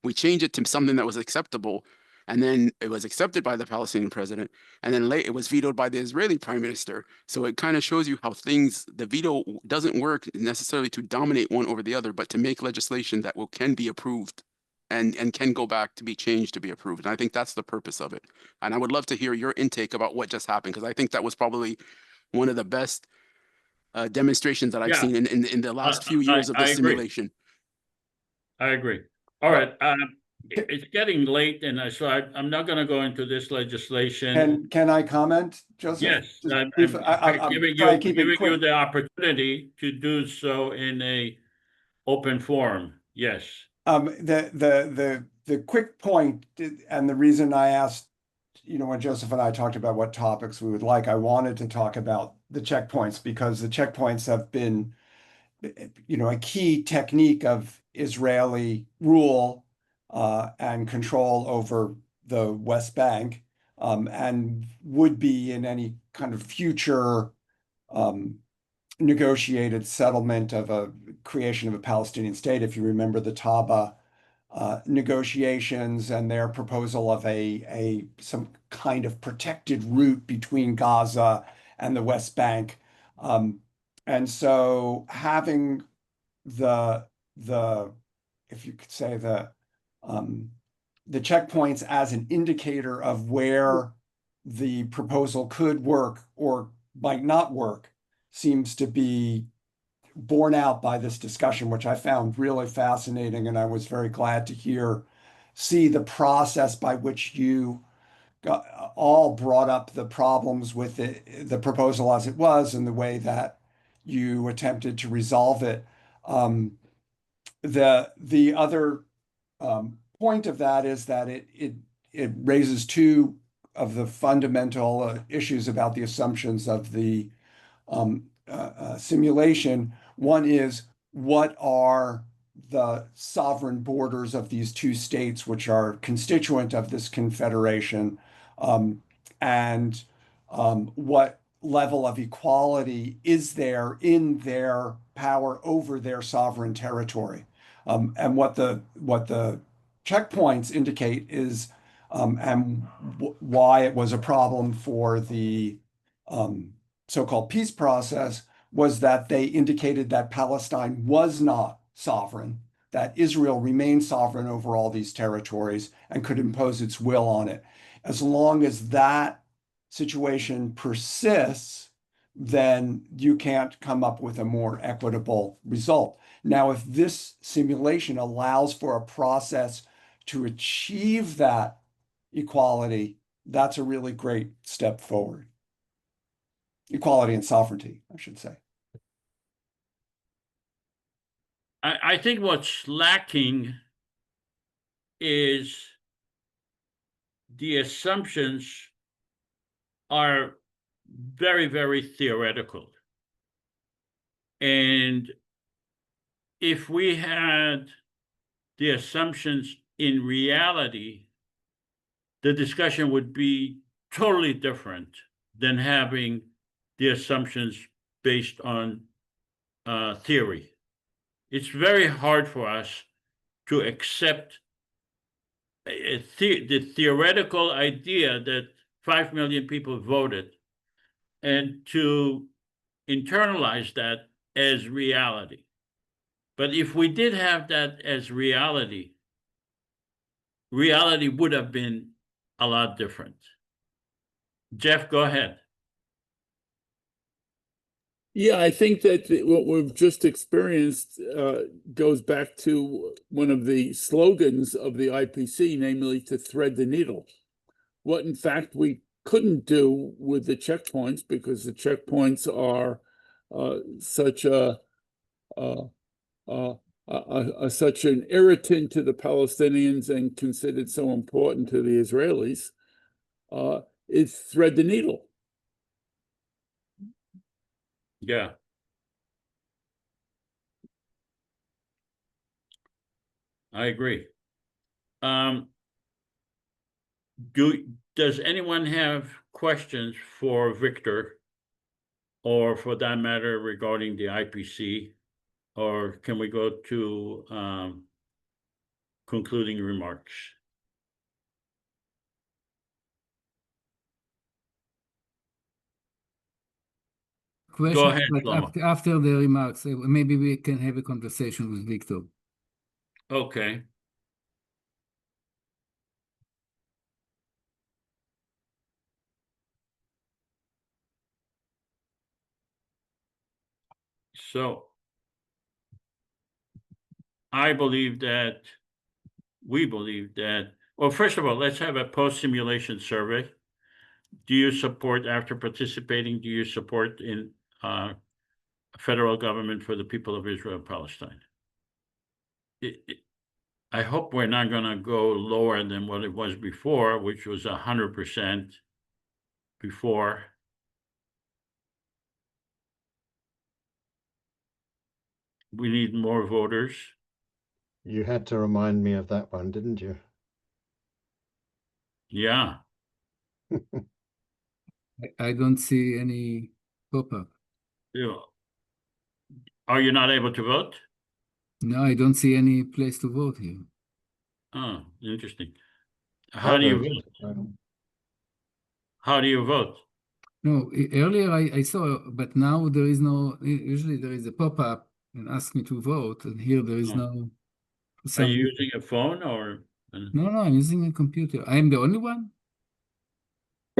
We changed it to something that was acceptable, and then it was accepted by the Palestinian president, and then it was vetoed by the Israeli prime minister. So it kind of shows you how the veto doesn't work necessarily to dominate one over the other, but to make legislation that can be approved and can go back to be changed to be approved. And I think that's the purpose of it. And I would love to hear your intake about what just happened, because I think that was probably one of the best demonstrations that I've seen in the last few years of I this agree. simulation. I agree. All right. It's getting late, and so I'm not going to go into this legislation. Can I comment, Joseph? Yes, Just I'm briefly. I'm giving trying to keep it you quick. the opportunity to do so in a open forum. Yes. The quick point, and the reason I asked, when Joseph and I talked about what topics we would like, I wanted to talk about the checkpoints because the checkpoints have been, a key technique of Israeli rule and control over the West Bank, and would be in any kind of future negotiated settlement of a creation of a Palestinian state. If you remember the Taba negotiations and their proposal of some kind of protected route between Gaza and the West Bank. And so having if you could say the checkpoints as an indicator of where the proposal could work or might not work seems to be borne out by this discussion, which I found really fascinating. And I was very glad to see the process by which you all brought up the problems with the proposal as it was and the way that you attempted to resolve it. The other point of that is that it raises two of the fundamental issues about the assumptions of the simulation. One is, what are the sovereign borders of these two states, which are constituent of this confederation? and what level of equality is there in their power over their sovereign territory. And what the checkpoints indicate is, and why it was a problem for the so-called peace process, was that they indicated that Palestine was not sovereign, that Israel remained sovereign over all these territories and could impose its will on it. As long as that situation persists, then you can't come up with a more equitable result. Now, if this simulation allows for a process to achieve that equality, that's a really great step forward. Equality and sovereignty, I should say. I think what's lacking is the assumptions are very, very theoretical. And if we had the assumptions in reality, the discussion would be totally different than having the assumptions based on theory. It's very hard for us to accept the theoretical idea that 5 million people voted and to internalize that as reality. But if we did have that as reality, reality would have been a lot different. Jeff, go ahead. Yeah, I think that what we've just experienced goes back to one of the slogans of the IPC, namely to thread the needle. What, in fact, we couldn't do with the checkpoints, because the checkpoints are such such an irritant to the Palestinians and considered so important to the Israelis, is thread the needle. Yeah. I agree. Does anyone have questions for Victor, or for that matter regarding the IPC, or can we go to concluding remarks? Question, ahead, but Shlomo. after the remarks, maybe we can have a conversation with Victor. Okay. So we believe that, well, first of all, let's have a post-simulation survey. Do you support, after participating, do you support in federal government for the people of Israel and Palestine? I hope we're not going to go lower than what it was before, which was 100% before. We need more voters. You had to remind me of that one, didn't you? Yeah. I don't see any pop-up. Are you not able to vote? No, I don't see any place to vote here. Oh, interesting. I How do you voted. vote? How do you vote? No, earlier I saw, but now there is no, usually there is a pop-up and ask me to vote, and here there is no. Are you using a phone or? No, I'm using a computer. I am the only one?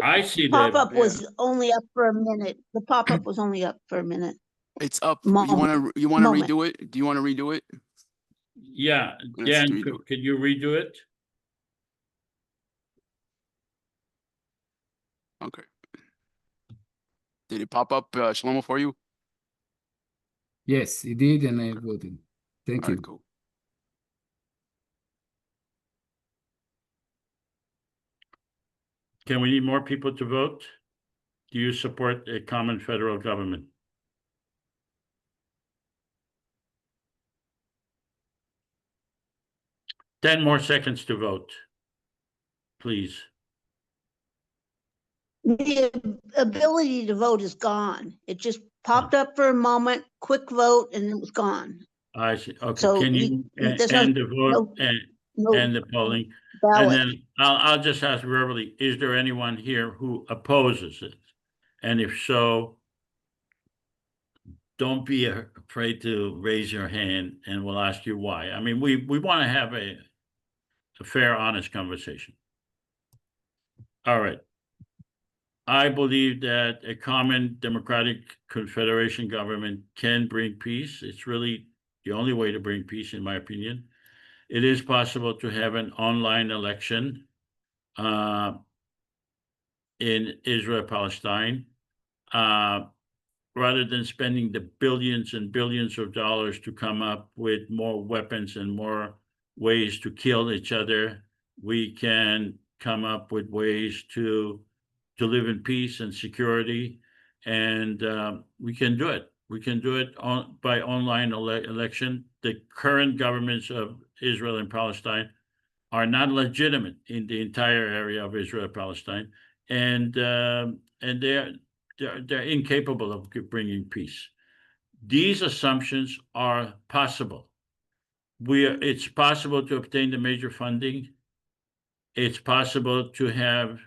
I see Pop-up was only up for a minute. The pop-up was only up for a minute. It's up. Moment. You want to Moment. redo it? Do you want to redo it? Yeah. Let's Dan, redo it. could you redo it? Okay. Did it pop up, Shlomo, for you? Yes, it did, and I voted. Thank All you. right, cool. Can we need more people to vote? Do you support a common federal government? Ten more seconds to vote, please. The ability to vote is gone. It just popped up for a moment, quick vote, and it was gone. I see. Okay, So can you there's no, end the vote no, and no the polling? And ballot. then I'll just ask verbally, is there anyone here who opposes it? And if so, don't be afraid to raise your hand and we'll ask you why. I mean, we want to have a fair, honest conversation. All right. I believe that a common democratic confederation government can bring peace. It's really the only way to bring peace, in my opinion. It is possible to have an online election in Israel-Palestine, rather than spending the billions and billions of dollars to come up with more weapons and more ways to kill each other. We can come up with ways to live in peace and security, and we can do it. We can do it by online election. The current governments of Israel and Palestine are not legitimate in the entire area of Israel-Palestine, and they're incapable of bringing peace. These assumptions are possible. It's possible to obtain the major funding. It's possible to have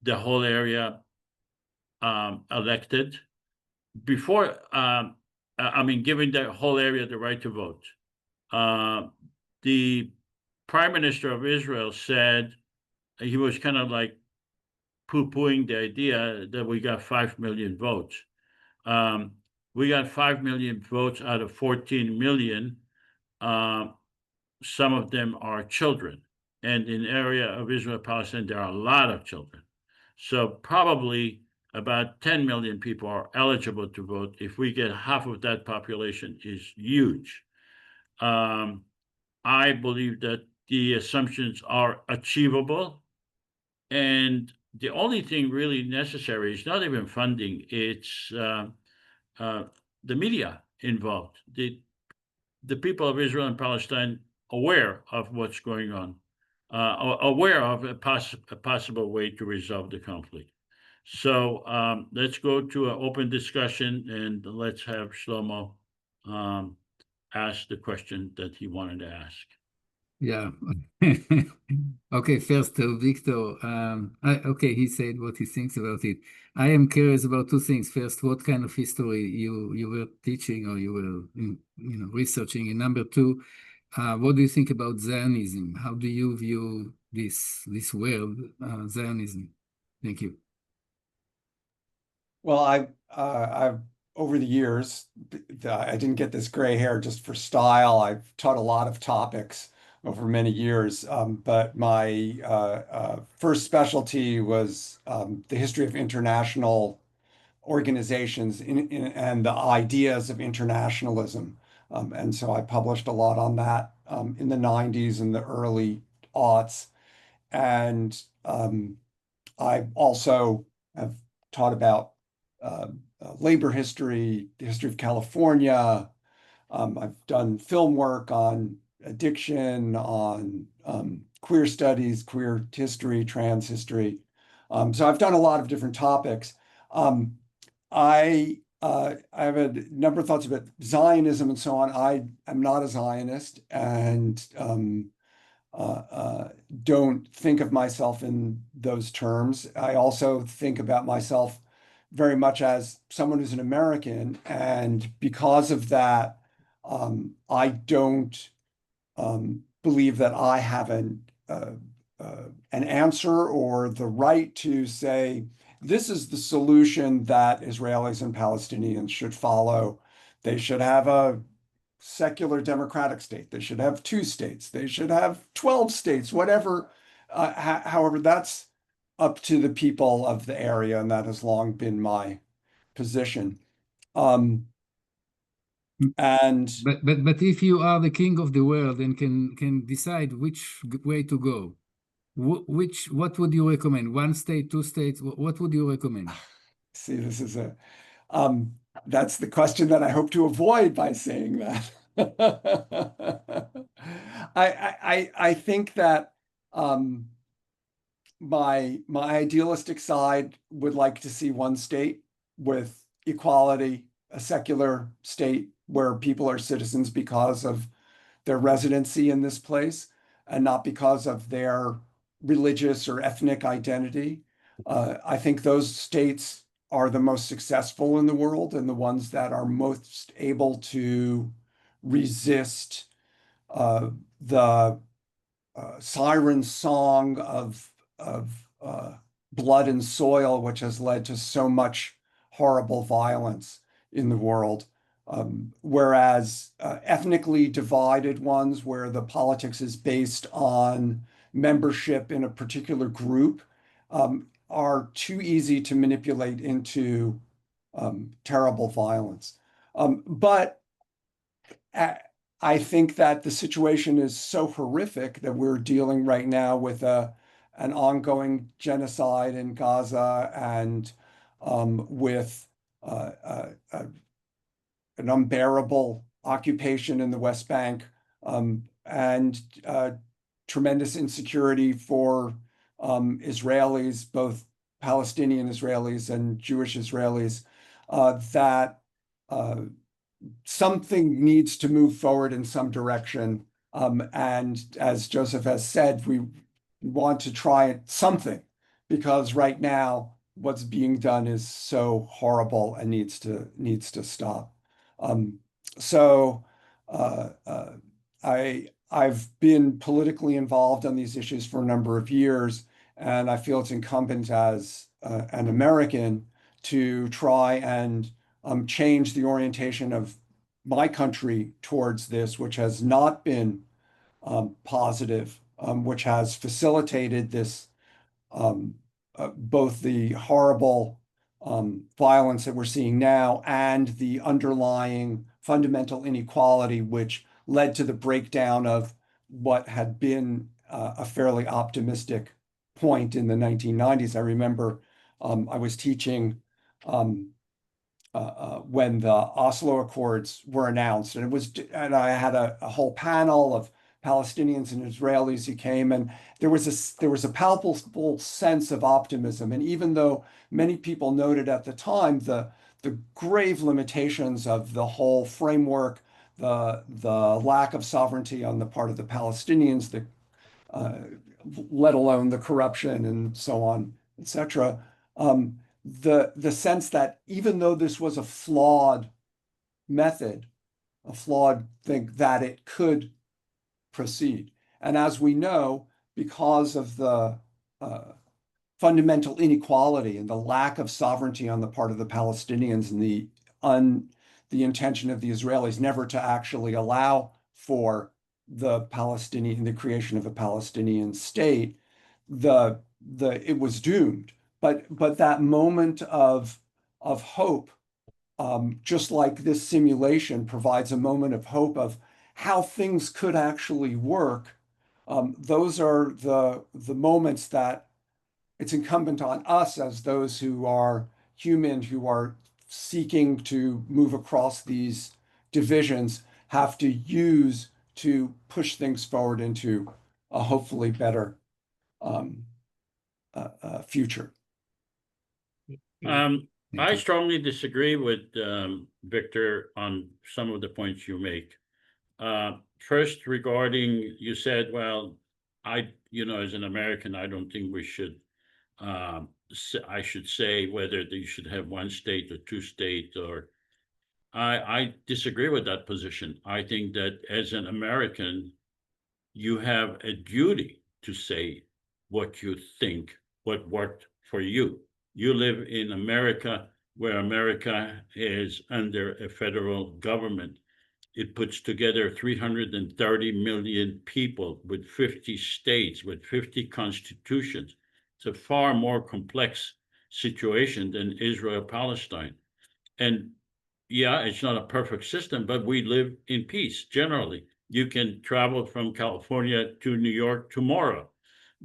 the whole area elected before, I mean, giving the whole area the right to vote. The Prime Minister of Israel said he was kind of like poo-pooing the idea that we got 5 million votes. We got 5 million votes out of 14 million. Some of them are children. And in the area of Israel-Palestine, there are a lot of children. So probably about 10 million people are eligible to vote. If we get half of that population, is huge. I believe that the assumptions are achievable. And the only thing really necessary is not even funding, it's the media involved. The people of Israel and Palestine aware of what's going on, aware of a possible way to resolve the conflict. So let's go to an open discussion and let's have Shlomo ask the question that he wanted to ask. Yeah. Okay, first, Victor, okay, he said what he thinks about it. I am curious about two things. First, what kind of history you were teaching or you were researching? And number two, what do you think about Zionism? How do you view this word, Zionism? Thank you. Well, I've over the years, I didn't get this gray hair just for style. I've taught a lot of topics over many years, but my first specialty was the history of international organizations and the ideas of internationalism. And so I published a lot on that in the 90s and the early aughts. And I also have taught about labor history, the history of California. I've done film work on addiction, on queer studies, queer history, trans history. So I've done a lot of different topics. I have a number of thoughts about Zionism and so on. I am not a Zionist and don't think of myself in those terms. I also think about myself very much as someone who's an American, and because of that, I don't believe that I have an answer or the right to say, this is the solution that Israelis and Palestinians should follow. They should have a secular democratic state. They should have 2 states. They should have 12 states, whatever. However, that's up to the people of the area, and that has long been my position. And But if you are the king of the world and can decide which way to go, what would you recommend? 1 state, 2 states? What would you recommend? See, this is that's the question that I hope to avoid by saying that. I think that my idealistic side would like to see one state with equality, a secular state where people are citizens because of their residency in this place and not because of their religious or ethnic identity. I think those states are the most successful in the world and the ones that are most able to resist the siren song of blood and soil, which has led to so much horrible violence in the world. Whereas ethnically divided ones, where the politics is based on membership in a particular group, are too easy to manipulate into terrible violence. But I think that the situation is so horrific that we're dealing right now with an ongoing genocide in Gaza and with an unbearable occupation in the West Bank and tremendous insecurity for Israelis, both Palestinian Israelis and Jewish Israelis, that something needs to move forward in some direction. And as Joseph has said, we want to try something because right now what's being done is so horrible and needs to stop. So I've been politically involved on these issues for a number of years, and I feel it's incumbent as an American to try and change the orientation of my country towards this, which has not been positive, which has facilitated this both the horrible violence that we're seeing now and the underlying fundamental inequality, which led to the breakdown of what had been a fairly optimistic point in the 1990s. I remember I was teaching when the Oslo Accords were announced, and I had a whole panel of Palestinians and Israelis who came, and there was a palpable sense of optimism. And even though many people noted at the time the grave limitations of the whole framework, the lack of sovereignty on the part of the Palestinians, let alone the corruption and so on, etc. The sense that even though this was a flawed method, a flawed thing, that it could proceed. And as we know, because of the fundamental inequality and the lack of sovereignty on the part of the Palestinians and the intention of the Israelis never to actually allow for the creation of a Palestinian state, it was doomed. But that moment of hope, just like this simulation provides a moment of hope of how things could actually work. Those are the moments that it's incumbent on us as those who are human, who are seeking to move across these divisions, have to use to push things forward into a hopefully better future. I strongly disagree with Victor on some of the points you make. First, regarding, you said, well, as an American, I don't think we should, I should say whether you should have one state or two states, or I disagree with that position. I think that as an American, you have a duty to say what you think, what worked for you. You live in America, where America is under a federal government. It puts together 330 million people with 50 states, with 50 constitutions. It's a far more complex situation than Israel-Palestine. And yeah, it's not a perfect system, but we live in peace generally. You can travel from California to New York tomorrow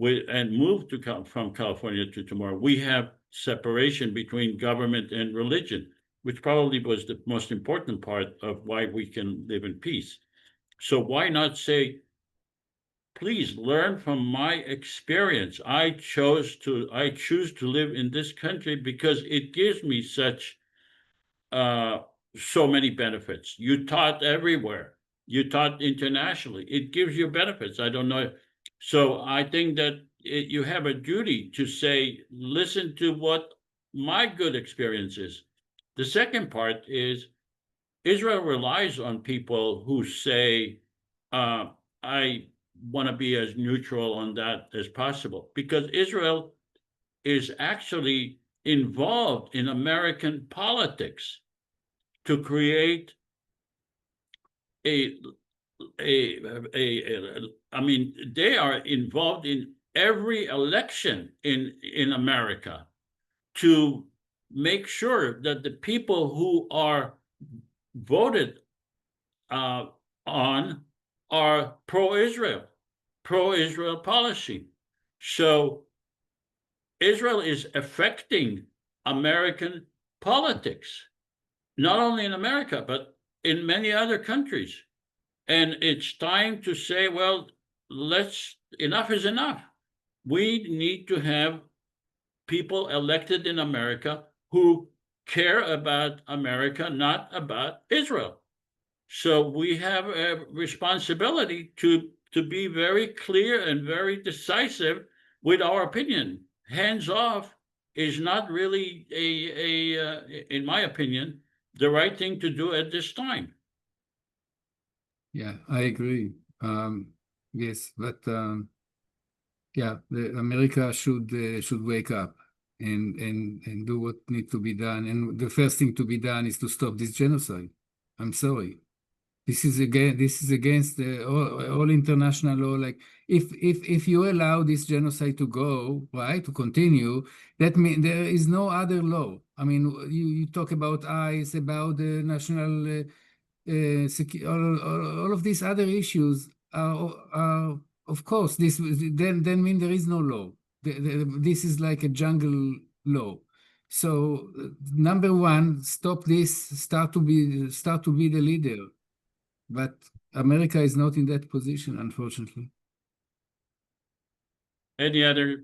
and move from California to tomorrow. We have separation between government and religion, which probably was the most important part of why we can live in peace. So why not say please learn from my experience. I choose to live in this country because it gives me such so many benefits. You taught everywhere. You taught internationally. It gives you benefits. I don't know. So I think that you have a duty to say, listen to what my good experience is. The second part is Israel relies on people who say, I want to be as neutral on that as possible, because Israel is actually involved in American politics to create I mean, they are involved in every election in America to make sure that the people who are voted on are pro-Israel policy. So Israel is affecting American politics, not only in America, but in many other countries. And it's time to say, well, enough is enough. We need to have people elected in America who care about America, not about Israel. So we have a responsibility to be very clear and very decisive with our opinion. Hands off is not really in my opinion, the right thing to do at this time. Yeah, I agree. Yes, but yeah, America should wake up and do what needs to be done. And the first thing to be done is to stop this genocide. I'm sorry. This is against all international law. Like if you allow this genocide to go, right, to continue, that means there is no other law. I mean, you talk about ICE, about the national all of these other issues are of course this then mean there is no law. This is like a jungle law. So number one, stop this. Start to be the leader. But America is not in that position, unfortunately. Any other,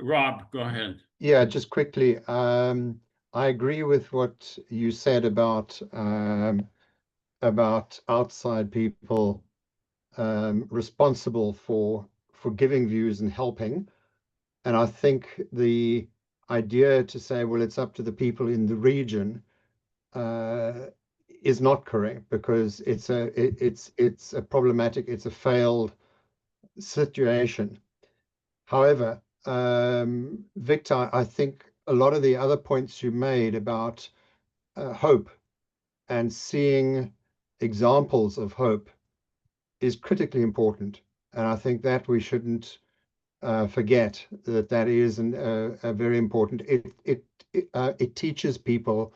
Rob, go ahead. Yeah, just quickly, I agree with what you said about outside people responsible for giving views and helping. And I think the idea to say, well, it's up to the people in the region is not correct, because it's a problematic, it's a failed situation. However, Victor, I think a lot of the other points you made about hope and seeing examples of hope is critically important. And I think that we shouldn't forget that is a very important. It teaches people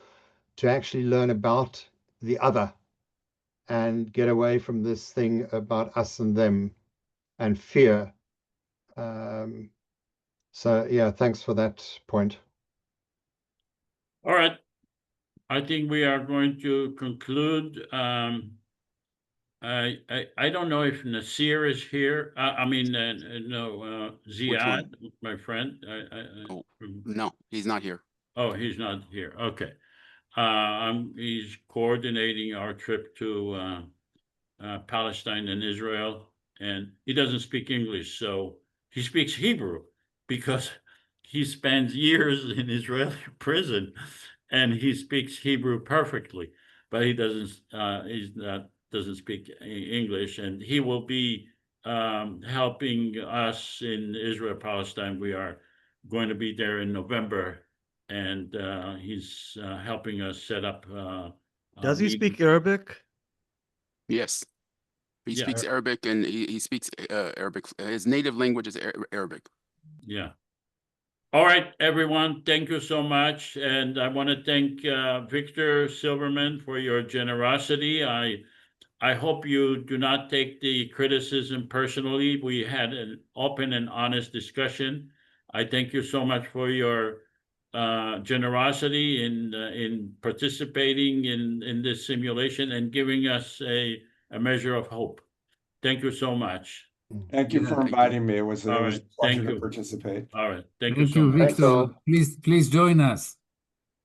to actually learn about the other and get away from this thing about us and them and fear. So yeah, thanks for that point. All right. I think we are going to conclude. I don't know if Nasir is here. No, Ziad, my friend. No, he's not here. Oh, he's not here. Okay. He's coordinating our trip to Palestine and Israel, and he doesn't speak English, so he speaks Hebrew because he spends years in Israeli prison, and he speaks Hebrew perfectly, but he doesn't speak English, and he will be helping us in Israel-Palestine. We are going to be there in November, and he's helping us set up. Does he speak Arabic? Yes. He Yeah. speaks Arabic, and he speaks Arabic. His native language is Arabic. Yeah. All right, everyone. Thank you so much. And I want to thank Victor Silverman for your generosity. I hope you do not take the criticism personally. We had an open and honest discussion. I thank you so much for your generosity in participating in this simulation and giving us a measure of hope. Thank you so much. Thank you Yeah. for Thank you. inviting me. It was All a right. pleasure Thank to you. participate. All right. Thank you Thank so you, much. Thanks, Victor. all. Please join us.